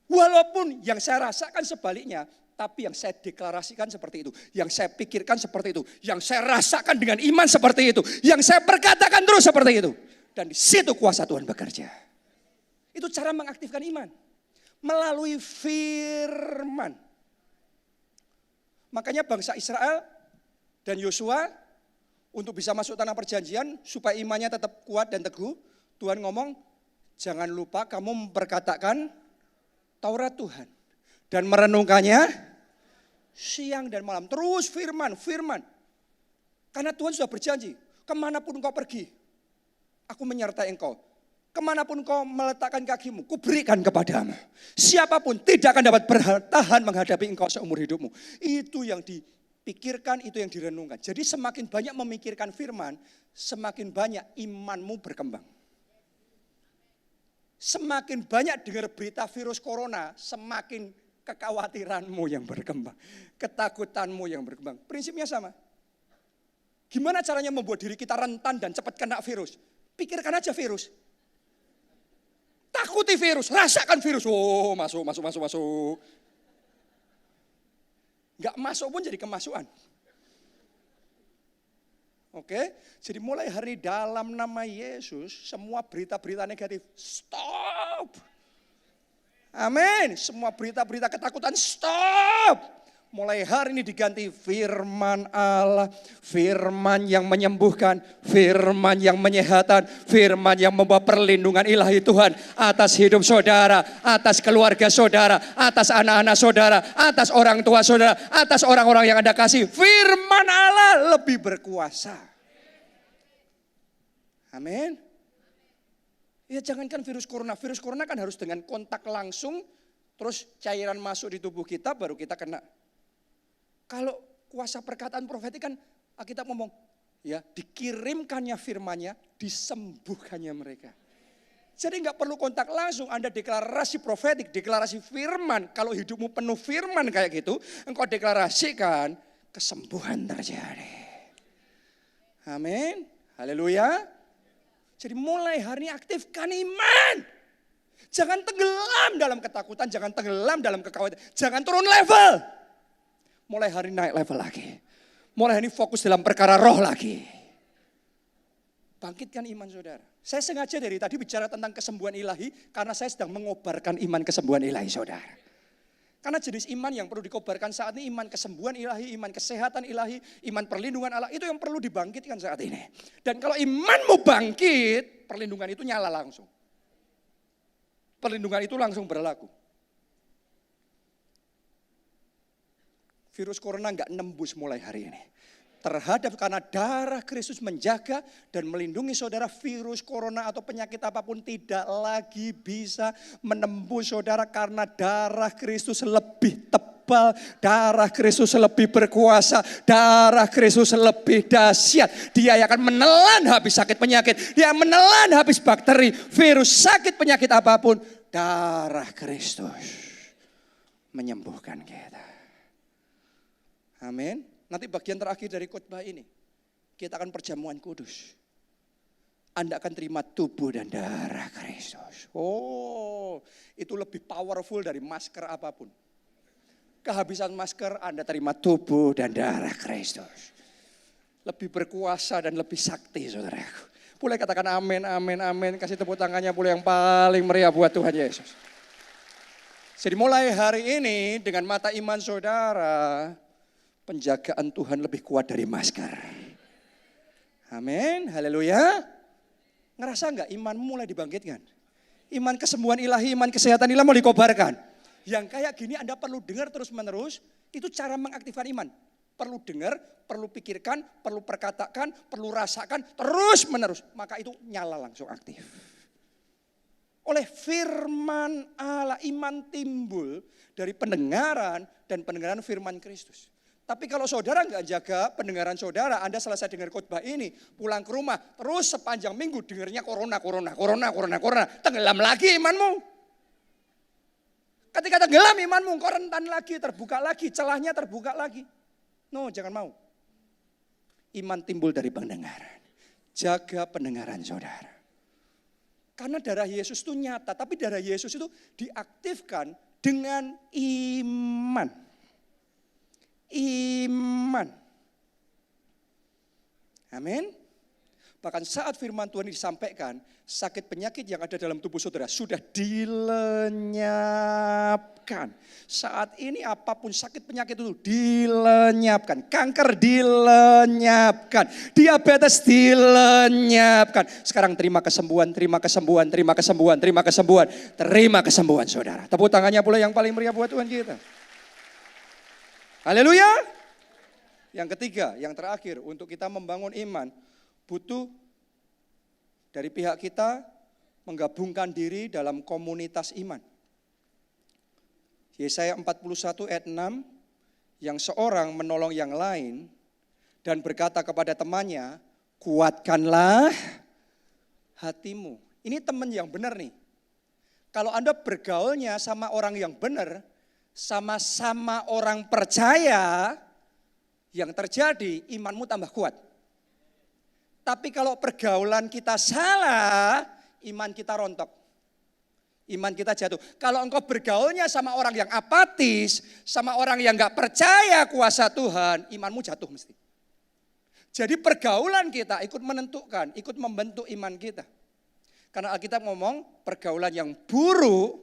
Walaupun yang saya rasakan sebaliknya. Tapi yang saya deklarasikan seperti itu. Yang saya pikirkan seperti itu. Yang saya rasakan dengan iman seperti itu. Yang saya perkatakan terus seperti itu. Dan di situ kuasa Tuhan bekerja. Itu cara mengaktifkan iman. Melalui firman. Makanya bangsa Israel dan Yosua untuk bisa masuk tanah perjanjian supaya imannya tetap kuat dan teguh. Tuhan ngomong, jangan lupa kamu memperkatakan Taurat Tuhan. Dan merenungkannya siang dan malam. Terus firman. Karena Tuhan sudah berjanji, kemanapun engkau pergi, aku menyertai engkau. Kemanapun kau meletakkan kakimu, kuberikan kepadamu. Siapapun tidak akan dapat bertahan menghadapi engkau seumur hidupmu. Itu yang Pikirkan itu yang direnungkan. Jadi semakin banyak memikirkan firman, semakin banyak imanmu berkembang. Semakin banyak dengar berita virus corona, semakin kekhawatiranmu yang berkembang. Ketakutanmu yang berkembang. Prinsipnya sama. Gimana caranya membuat diri kita rentan dan cepat kena virus? Pikirkan aja virus. Takuti virus, rasakan virus. Oh, masuk. Enggak masuk pun jadi kemasukan. Oke, jadi mulai hari dalam nama Yesus, semua berita-berita negatif, stop. Amin, semua berita-berita ketakutan, stop. Mulai hari ini diganti firman Allah, firman yang menyembuhkan, firman yang menyehatkan, firman yang membawa perlindungan ilahi Tuhan atas hidup saudara, atas keluarga saudara, atas anak-anak saudara, atas orang tua saudara, atas orang-orang yang Anda kasih. Firman Allah lebih berkuasa. Amin. Ya jangankan virus corona kan harus dengan kontak langsung, terus cairan masuk di tubuh kita baru kita kena. Kalau kuasa perkataan profetik kan kita ngomong, ya dikirimkannya firman-Nya, disembuhkannya mereka. Jadi enggak perlu kontak langsung, Anda deklarasi profetik, deklarasi firman. Kalau hidupmu penuh firman kayak gitu, engkau deklarasikan, kesembuhan terjadi. Amin. Haleluya. Jadi mulai hari ini aktifkan iman. Jangan tenggelam dalam ketakutan, jangan tenggelam dalam kekhawatiran, jangan turun level. Mulai hari ini naik level lagi. Mulai hari ini fokus dalam perkara roh lagi. Bangkitkan iman saudara. Saya sengaja dari tadi bicara tentang kesembuhan ilahi karena saya sedang mengobarkan iman kesembuhan ilahi saudara. Karena jenis iman yang perlu dikobarkan saat ini iman kesembuhan ilahi, iman kesehatan ilahi, iman perlindungan Allah. Itu yang perlu dibangkitkan saat ini. Dan kalau imanmu bangkit, perlindungan itu nyala langsung. Perlindungan itu langsung berlaku. Virus corona enggak nembus mulai hari ini. Terhadap karena darah Kristus menjaga dan melindungi saudara, virus corona atau penyakit apapun tidak lagi bisa menembus saudara karena darah Kristus lebih tebal, darah Kristus lebih berkuasa, darah Kristus lebih dahsyat. Dia yang akan menelan habis sakit penyakit, dia menelan habis bakteri, virus, sakit penyakit apapun, darah Kristus menyembuhkan kita. Amin. Nanti bagian terakhir dari khotbah ini, kita akan perjamuan kudus. Anda akan terima tubuh dan darah Kristus. Oh, itu lebih powerful dari masker apapun. Kehabisan masker, Anda terima tubuh dan darah Kristus. Lebih berkuasa dan lebih sakti, saudaraku. Boleh katakan amin, amin, amin. Kasih tepuk tangannya boleh yang paling meriah buat Tuhan Yesus. Jadi mulai hari ini dengan mata iman saudara, penjagaan Tuhan lebih kuat dari masker. Amin, haleluya. Ngerasa enggak iman mulai dibangkitkan? Iman kesembuhan ilahi, iman kesehatan ilahi mau dikobarkan. Yang kayak gini Anda perlu dengar terus menerus, itu cara mengaktifkan iman. Perlu dengar, perlu pikirkan, perlu perkatakan, perlu rasakan, terus menerus. Maka itu nyala langsung aktif. Oleh firman Allah, iman timbul dari pendengaran dan pendengaran firman Kristus. Tapi kalau saudara nggak jaga pendengaran saudara, Anda selesai dengar khotbah ini, pulang ke rumah, terus sepanjang minggu dengarnya corona. Tenggelam lagi imanmu. Ketika tenggelam imanmu, kau rentan lagi, terbuka lagi, celahnya terbuka lagi. No, jangan mau. Iman timbul dari pendengaran. Jaga pendengaran saudara. Karena darah Yesus itu nyata, tapi darah Yesus itu diaktifkan dengan iman. Iman. Amin. Bahkan saat firman Tuhan ini disampaikan, sakit penyakit yang ada dalam tubuh saudara sudah dilenyapkan. Saat ini apapun sakit penyakit itu dilenyapkan. Kanker dilenyapkan. Diabetes dilenyapkan. Sekarang terima kesembuhan, terima kesembuhan, terima kesembuhan, terima kesembuhan. Terima kesembuhan saudara. Tepuk tangannya pula yang paling meriah buat Tuhan kita. Haleluya. Yang ketiga, yang terakhir, untuk kita membangun iman, butuh dari pihak kita menggabungkan diri dalam komunitas iman. Yesaya 41 ayat 6, yang seorang menolong yang lain dan berkata kepada temannya, kuatkanlah hatimu. Ini teman yang benar nih. Kalau Anda bergaulnya sama orang yang benar, sama-sama orang percaya, yang terjadi imanmu tambah kuat. Tapi kalau pergaulan kita salah, iman kita rontok. Iman kita jatuh. Kalau engkau bergaulnya sama orang yang apatis, sama orang yang gak percaya kuasa Tuhan, imanmu jatuh mesti. Jadi pergaulan kita ikut menentukan, ikut membentuk iman kita. Karena Alkitab ngomong pergaulan yang buruk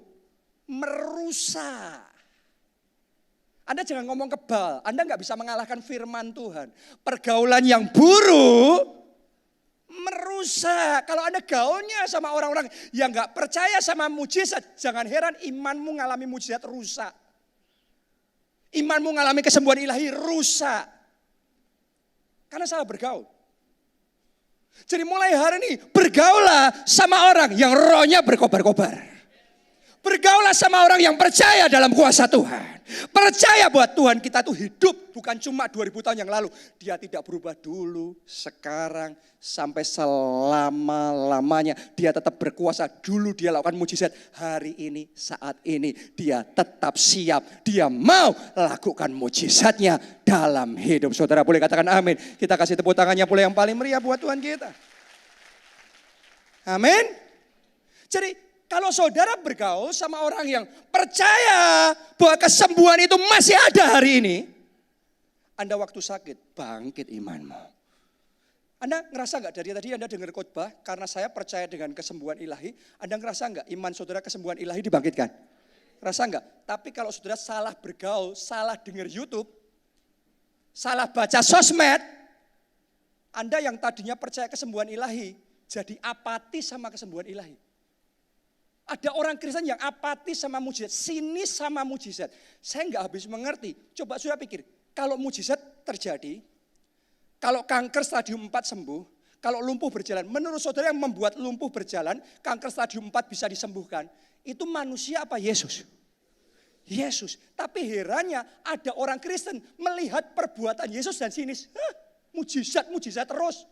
merusak. Anda jangan ngomong kebal, Anda gak bisa mengalahkan firman Tuhan. Pergaulan yang buruk merusak. Kalau Anda gaulnya sama orang-orang yang gak percaya sama mujizat, jangan heran imanmu mengalami mujizat rusak. Imanmu mengalami kesembuhan ilahi rusak. Karena salah bergaul. Jadi mulai hari ini bergaulah sama orang yang rohnya berkobar-kobar. Bergaulah sama orang yang percaya dalam kuasa Tuhan. Percaya bahwa Tuhan kita itu hidup bukan cuma 2000 tahun yang lalu. Dia tidak berubah dulu, sekarang, sampai selama-lamanya. Dia tetap berkuasa. Dulu dia lakukan mujizat. Hari ini, saat ini dia tetap siap. Dia mau lakukan mujizatnya dalam hidup. Saudara boleh katakan amin. Kita kasih tepuk tangannya boleh yang paling meriah buat Tuhan kita. Amin. Jadi kalau saudara bergaul sama orang yang percaya bahwa kesembuhan itu masih ada hari ini, Anda waktu sakit bangkit imanmu. Anda ngerasa gak dari tadi Anda dengar khotbah, karena saya percaya dengan kesembuhan ilahi, Anda ngerasa gak iman saudara kesembuhan ilahi dibangkitkan? Ngerasa gak? Tapi kalau saudara salah bergaul, salah dengar YouTube, salah baca sosmed, Anda yang tadinya percaya kesembuhan ilahi, jadi apatis sama kesembuhan ilahi. Ada orang Kristen yang apatis sama mujizat, sinis sama mujizat. Saya nggak habis mengerti. Coba sudah pikir, kalau mujizat terjadi, kalau kanker stadium 4 sembuh, kalau lumpuh berjalan, menurut saudara yang membuat lumpuh berjalan, kanker stadium 4 bisa disembuhkan, itu manusia apa Yesus? Yesus. Tapi herannya ada orang Kristen melihat perbuatan Yesus dan sinis. Mujizat terus.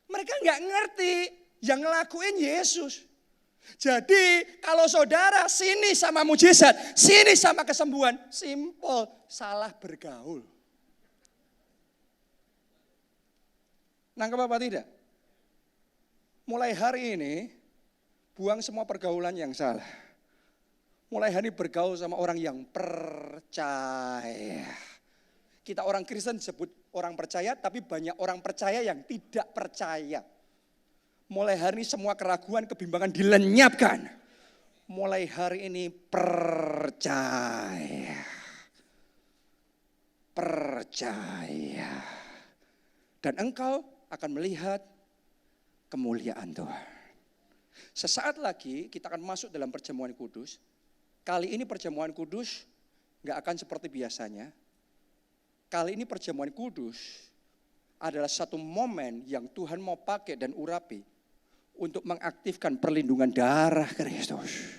Mereka nggak ngerti yang ngelakuin Yesus. Jadi kalau saudara sini sama mujizat, sini sama kesembuhan, simple, salah bergaul. Nangkep apa tidak? Mulai hari ini, buang semua pergaulan yang salah. Mulai hari ini bergaul sama orang yang percaya. Kita orang Kristen sebut orang percaya, tapi banyak orang percaya yang tidak percaya. Mulai hari ini semua keraguan, kebimbangan dilenyapkan. Mulai hari ini percaya. Percaya. Dan engkau akan melihat kemuliaan Tuhan. Sesaat lagi kita akan masuk dalam perjamuan kudus. Kali ini perjamuan kudus gak akan seperti biasanya. Kali ini perjamuan kudus adalah satu momen yang Tuhan mau pakai dan urapi untuk mengaktifkan perlindungan darah Kristus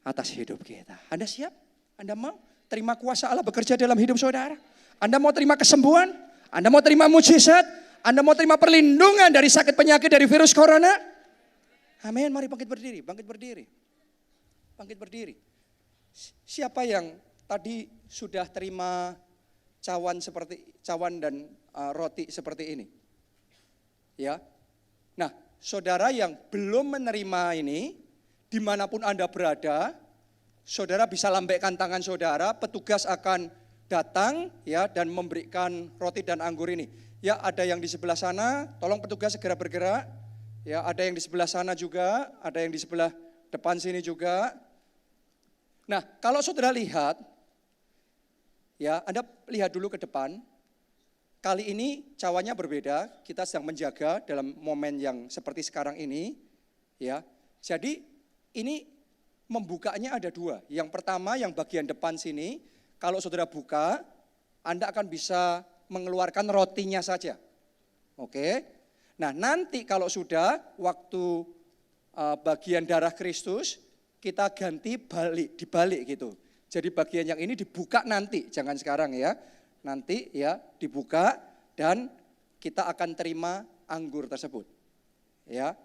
atas hidup kita. Anda siap? Anda mau terima kuasa Allah bekerja dalam hidup saudara? Anda mau terima kesembuhan? Anda mau terima mujizat? Anda mau terima perlindungan dari sakit penyakit dari virus corona? Amin, mari bangkit berdiri, bangkit berdiri. Bangkit berdiri. Siapa yang tadi sudah terima cawan dan roti seperti ini? Ya. Nah, saudara yang belum menerima ini, dimanapun Anda berada, saudara bisa lambaikan tangan saudara, petugas akan datang ya dan memberikan roti dan anggur ini. Ya, ada yang di sebelah sana, tolong petugas segera bergerak. Ya, ada yang di sebelah sana juga, ada yang di sebelah depan sini juga. Nah, kalau saudara lihat, ya Anda lihat dulu ke depan. Kali ini cawannya berbeda, kita sedang menjaga dalam momen yang seperti sekarang ini. Ya, jadi ini membukanya ada dua. Yang pertama yang bagian depan sini, kalau saudara buka, Anda akan bisa mengeluarkan rotinya saja. Oke, nah nanti kalau sudah waktu bagian darah Kristus, kita ganti dibalik gitu. Jadi bagian yang ini dibuka nanti, jangan sekarang ya. Nanti ya dibuka dan kita akan terima anggur tersebut. Ya,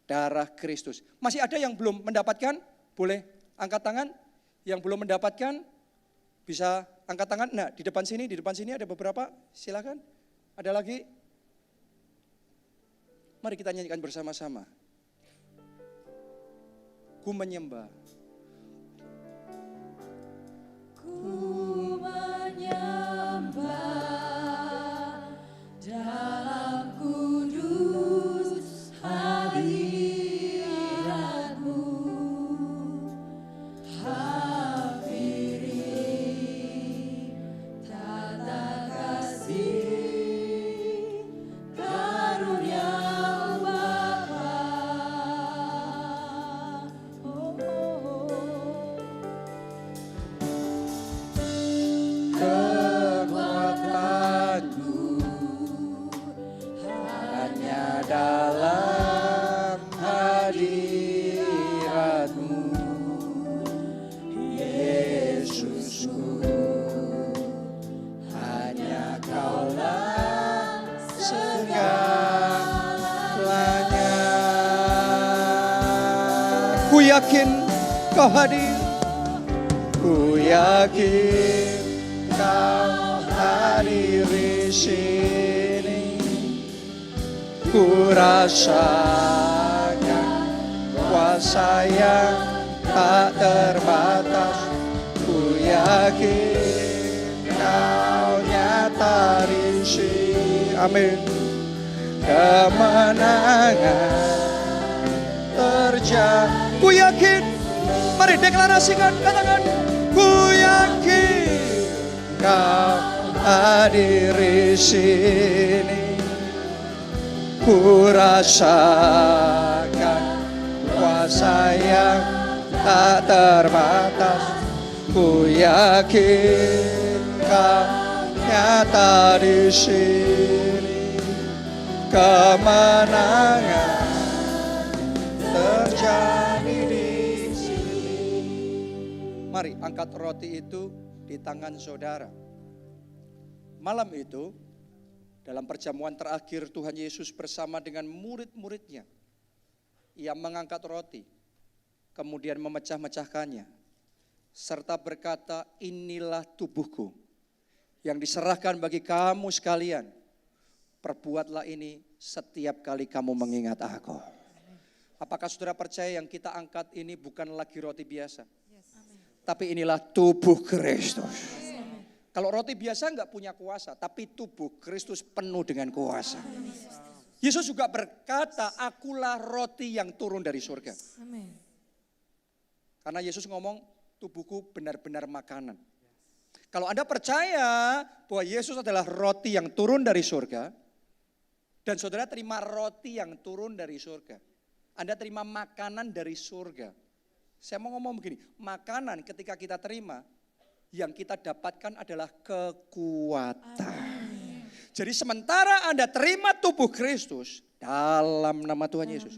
darah Kristus. Masih ada yang belum mendapatkan? Boleh angkat tangan. Yang belum mendapatkan bisa angkat tangan. Nah, di depan sini ada beberapa. Silakan. Ada lagi? Mari kita nyanyikan bersama-sama. Ku menyembah. Ku menyembah dalam kudus hadirat-Mu. Hampiri tata kasih karunia Bapa. Kekuatanku hanya dalam hadirat-Mu, Yesusku. Hanya Kaulah segalanya. Ku yakin Kau hadir, ku yakin Kau hadir di sini. Ku rasakan kuasa yang tak terbatas. Ku yakin Kau nyata di sini. Amin. Kemenangan terjadi. Ku yakin. Mari deklarasikan, katakan. Ku yakin Kau hadir di sini. Ku rasakan kuasa yang tak terbatas. Ku yakin Kau nyata di sini. Kemenangan terjadi di sini. Mari angkat roti itu di tangan saudara. Malam itu, dalam perjamuan terakhir Tuhan Yesus bersama dengan murid-muridnya, Ia mengangkat roti, kemudian memecah-mecahkannya, serta berkata, inilah tubuhku yang diserahkan bagi kamu sekalian. Perbuatlah ini setiap kali kamu mengingat aku. Apakah saudara percaya yang kita angkat ini bukan lagi roti biasa? Tapi inilah tubuh Kristus. Kalau roti biasa enggak punya kuasa, tapi tubuh Kristus penuh dengan kuasa. Yesus juga berkata, akulah roti yang turun dari surga. Karena Yesus ngomong, tubuhku benar-benar makanan. Kalau Anda percaya bahwa Yesus adalah roti yang turun dari surga, dan saudara terima roti yang turun dari surga, Anda terima makanan dari surga. Saya mau ngomong begini, makanan ketika kita terima, yang kita dapatkan adalah kekuatan. Jadi sementara Anda terima tubuh Kristus dalam nama Tuhan Yesus,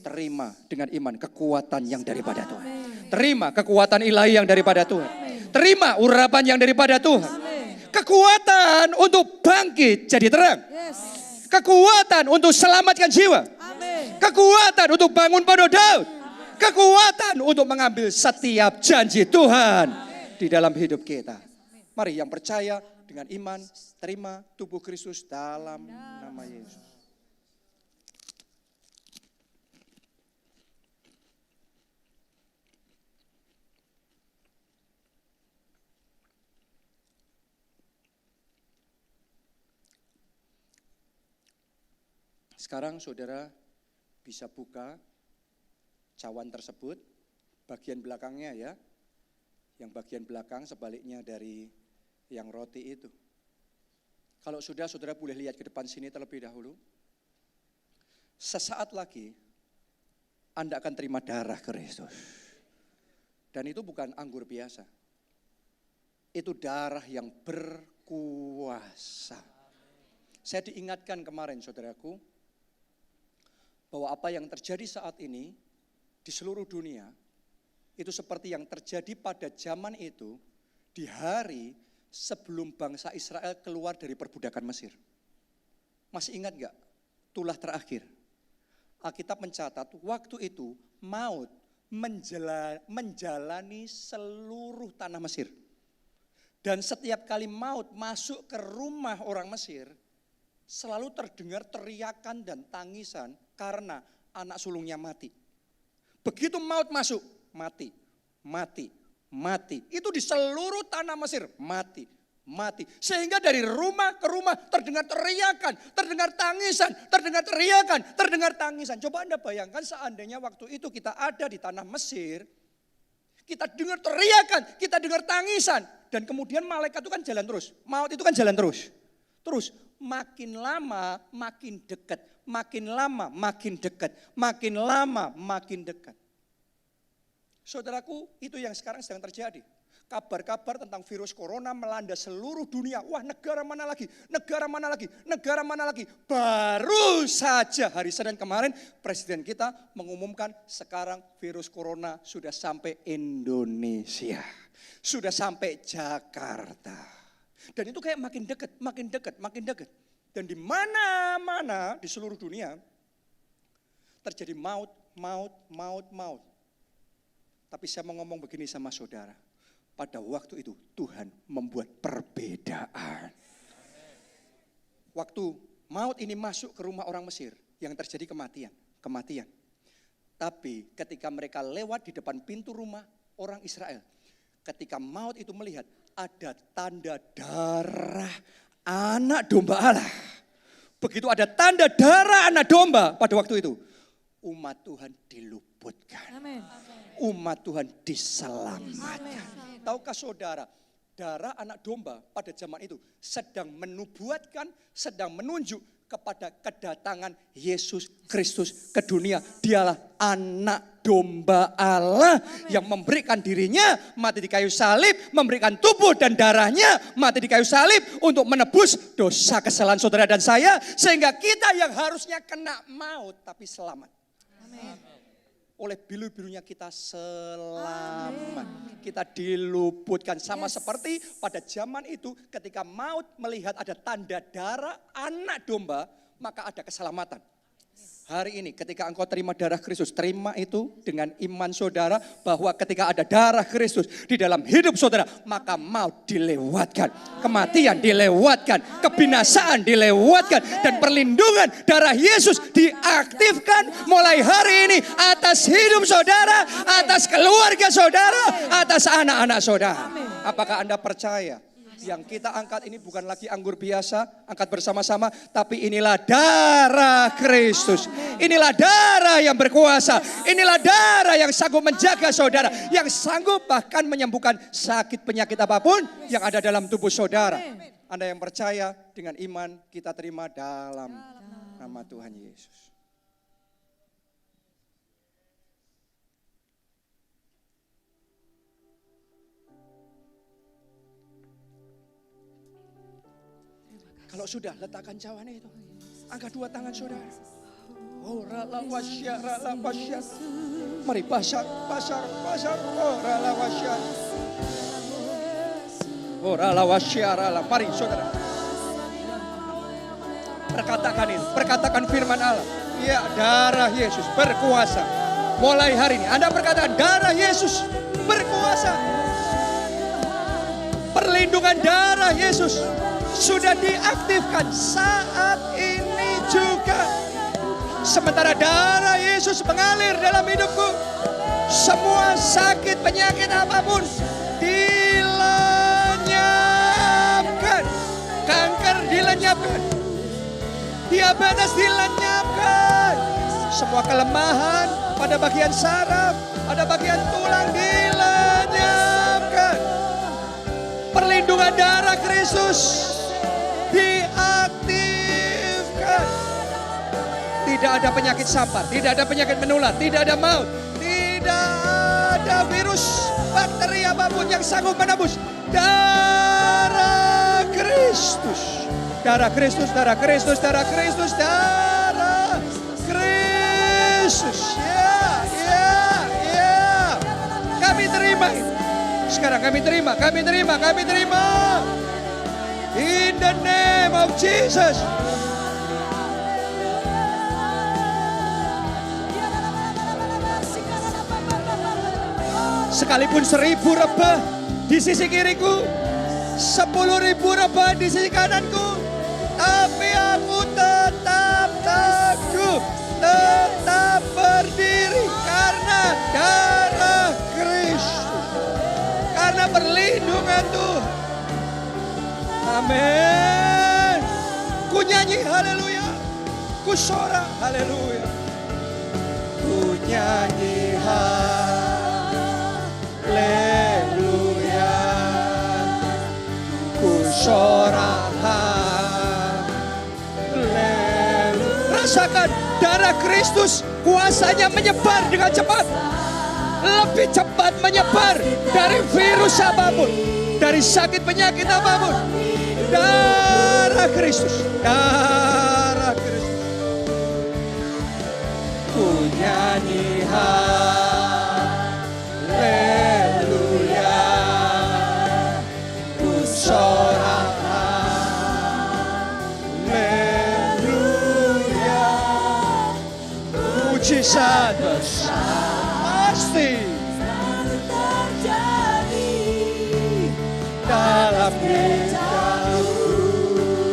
terima dengan iman kekuatan yang daripada Tuhan. Terima kekuatan ilahi yang daripada Tuhan. Terima urapan yang daripada Tuhan. Kekuatan untuk bangkit jadi terang. Kekuatan untuk selamatkan jiwa. Kekuatan untuk bangun pada Daud. Kekuatan untuk mengambil setiap janji Tuhan di dalam hidup kita. Mari yang percaya dengan iman, terima tubuh Kristus dalam nama Yesus. Sekarang saudara bisa buka cawan tersebut, bagian belakangnya ya. Yang bagian belakang sebaliknya dari yang roti itu. Kalau sudah, saudara boleh lihat ke depan sini terlebih dahulu. Sesaat lagi Anda akan terima darah Kristus. Dan itu bukan anggur biasa. Itu darah yang berkuasa. Saya diingatkan kemarin saudaraku, bahwa apa yang terjadi saat ini di seluruh dunia Itu seperti yang terjadi pada zaman itu di hari sebelum bangsa Israel keluar dari perbudakan Mesir. Masih ingat gak tulah terakhir? Alkitab mencatat waktu itu maut menjalani seluruh tanah Mesir. Dan setiap kali maut masuk ke rumah orang Mesir, selalu terdengar teriakan dan tangisan karena anak sulungnya mati. Begitu maut masuk, mati, mati, mati. Itu di seluruh tanah Mesir, mati, mati. Sehingga dari rumah ke rumah terdengar teriakan, terdengar tangisan, terdengar teriakan, terdengar tangisan. Coba Anda bayangkan seandainya waktu itu kita ada di tanah Mesir, kita dengar teriakan, kita dengar tangisan. Dan kemudian malaikat itu kan jalan terus. Maut itu kan jalan terus. Terus makin lama makin dekat. Makin lama makin dekat. Makin lama makin dekat. Saudaraku, itu yang sekarang sedang terjadi. Kabar-kabar tentang virus corona melanda seluruh dunia. Wah, negara mana lagi? Negara mana lagi? Negara mana lagi? Baru saja hari Senin kemarin presiden kita mengumumkan sekarang virus corona sudah sampai Indonesia. Sudah sampai Jakarta. Dan itu kayak makin dekat, makin dekat, makin dekat. Dan di mana-mana di seluruh dunia terjadi maut, maut, maut, maut. Tapi saya mau ngomong begini sama saudara. Pada waktu itu Tuhan membuat perbedaan. Waktu maut ini masuk ke rumah orang Mesir, yang terjadi kematian. Tapi ketika mereka lewat di depan pintu rumah orang Israel, ketika maut itu melihat ada tanda darah anak domba Allah. Begitu ada tanda darah anak domba pada waktu itu, umat Tuhan diluputkan. Amin. Umat Tuhan diselamatkan. Tahukah saudara, darah anak domba pada zaman itu sedang menubuatkan, sedang menunjuk kepada kedatangan Yesus Kristus ke dunia. Dialah anak domba Allah yang memberikan dirinya mati di kayu salib, memberikan tubuh dan darahnya mati di kayu salib untuk menebus dosa kesalahan saudara dan saya, sehingga kita yang harusnya kena maut tapi selamat. Amin. Oleh bilu-bilunya kita selamat. Kita diluputkan sama seperti pada zaman itu ketika maut melihat ada tanda darah anak domba, maka ada keselamatan. Hari ini ketika engkau terima darah Kristus, terima itu dengan iman saudara bahwa ketika ada darah Kristus di dalam hidup saudara, maka maut dilewatkan, kematian dilewatkan, kebinasaan dilewatkan, dan perlindungan darah Yesus diaktifkan mulai hari ini atas hidup saudara, atas keluarga saudara, atas anak-anak saudara. Apakah Anda percaya? Yang kita angkat ini bukan lagi anggur biasa, angkat bersama-sama, tapi inilah darah Kristus. Inilah darah yang berkuasa. Inilah darah yang sanggup menjaga saudara, yang sanggup bahkan menyembuhkan sakit penyakit apapun yang ada dalam tubuh saudara. Anda yang percaya, dengan iman kita terima dalam nama Tuhan Yesus. Kalau sudah, letakkan cawannya itu. Angkat dua tangan saudara. Oh, rala wasya, rala wasya. Mari pasar. Oh, rala wasya. Oh, rala wasya, rala. Mari saudara. Perkatakan firman Allah. Ya, darah Yesus berkuasa. Mulai hari ini Anda berkatakan darah Yesus berkuasa. Perlindungan darah Yesus sudah diaktifkan saat ini juga. Sementara darah Yesus mengalir dalam hidupku, semua sakit penyakit apapun dilenyapkan. Kanker dilenyapkan, diabetes dilenyapkan, semua kelemahan pada bagian saraf, pada bagian tulang dilenyapkan. Perlindungan darah Kristus diaktifkan. Tidak ada penyakit sampar, tidak ada penyakit menular, tidak ada maut, tidak ada virus, bakteri apapun yang sanggup menembus darah Kristus. Darah Kristus, darah Kristus, darah Kristus, darah Kristus. Ya. terima. Sekarang kami terima. In the name of Jesus. Sekalipun 1000 rebah di sisi kiriku, 10.000 rebah di sisi kananku, tapi aku tetap teguh, tetap berdiri karena darah Kristus, karena perlindungan Tuhan. Amin. Ku nyanyi haleluya, ku sorak haleluya, ku nyanyi haleluya, ku sorak haleluya. Rasakan darah Kristus, kuasanya menyebar dengan cepat, lebih cepat menyebar dari virus apapun, dari sakit penyakit apapun. Darah Kristus, darah Kristus. Ku nyanyi haleluya, ku sorak haleluya. Mujizat besar pasti dalam hidup.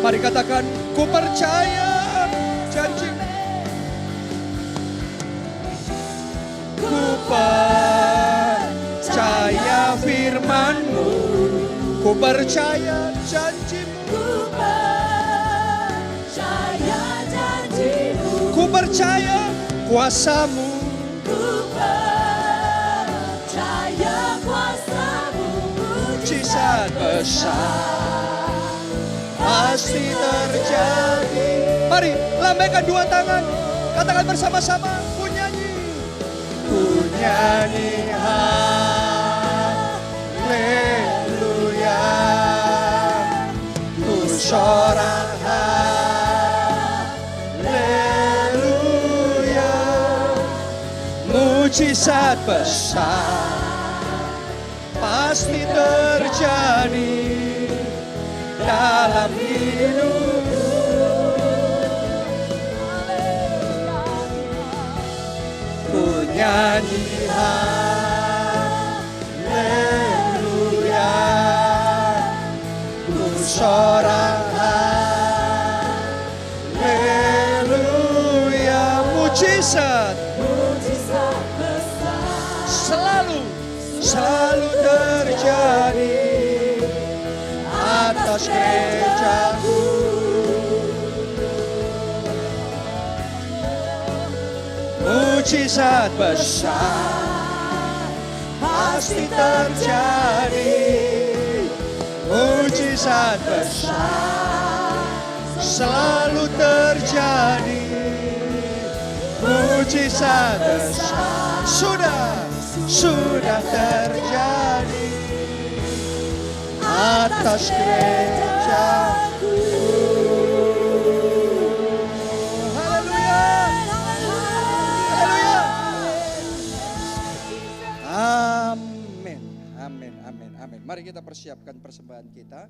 Mari katakan, ku percaya janji-Mu. Ku percaya firman-Mu. Ku percaya janji-Mu. Ku percaya janji-Mu. Ku percaya kuasa-Mu. Ku percaya kuasa-Mu. Mujizat besar pasti terjadi. Mari lambaikan dua tangan, katakan bersama-sama, ku nyanyi haleluya, ku sorak haleluya. Mujizat besar pasti terjadi dalam hidupku. Ku nyanyi haleluya, ku sorak haleluya. Mujizat besar selalu terjadi atas gerejaku. Mujizat besar pasti terjadi. Mujizat besar selalu terjadi. Mujizat besar sudah terjadi atas gerejaku. Haleluya, haleluya. Amin, amin, amin, amin. Mari kita persiapkan persembahan kita.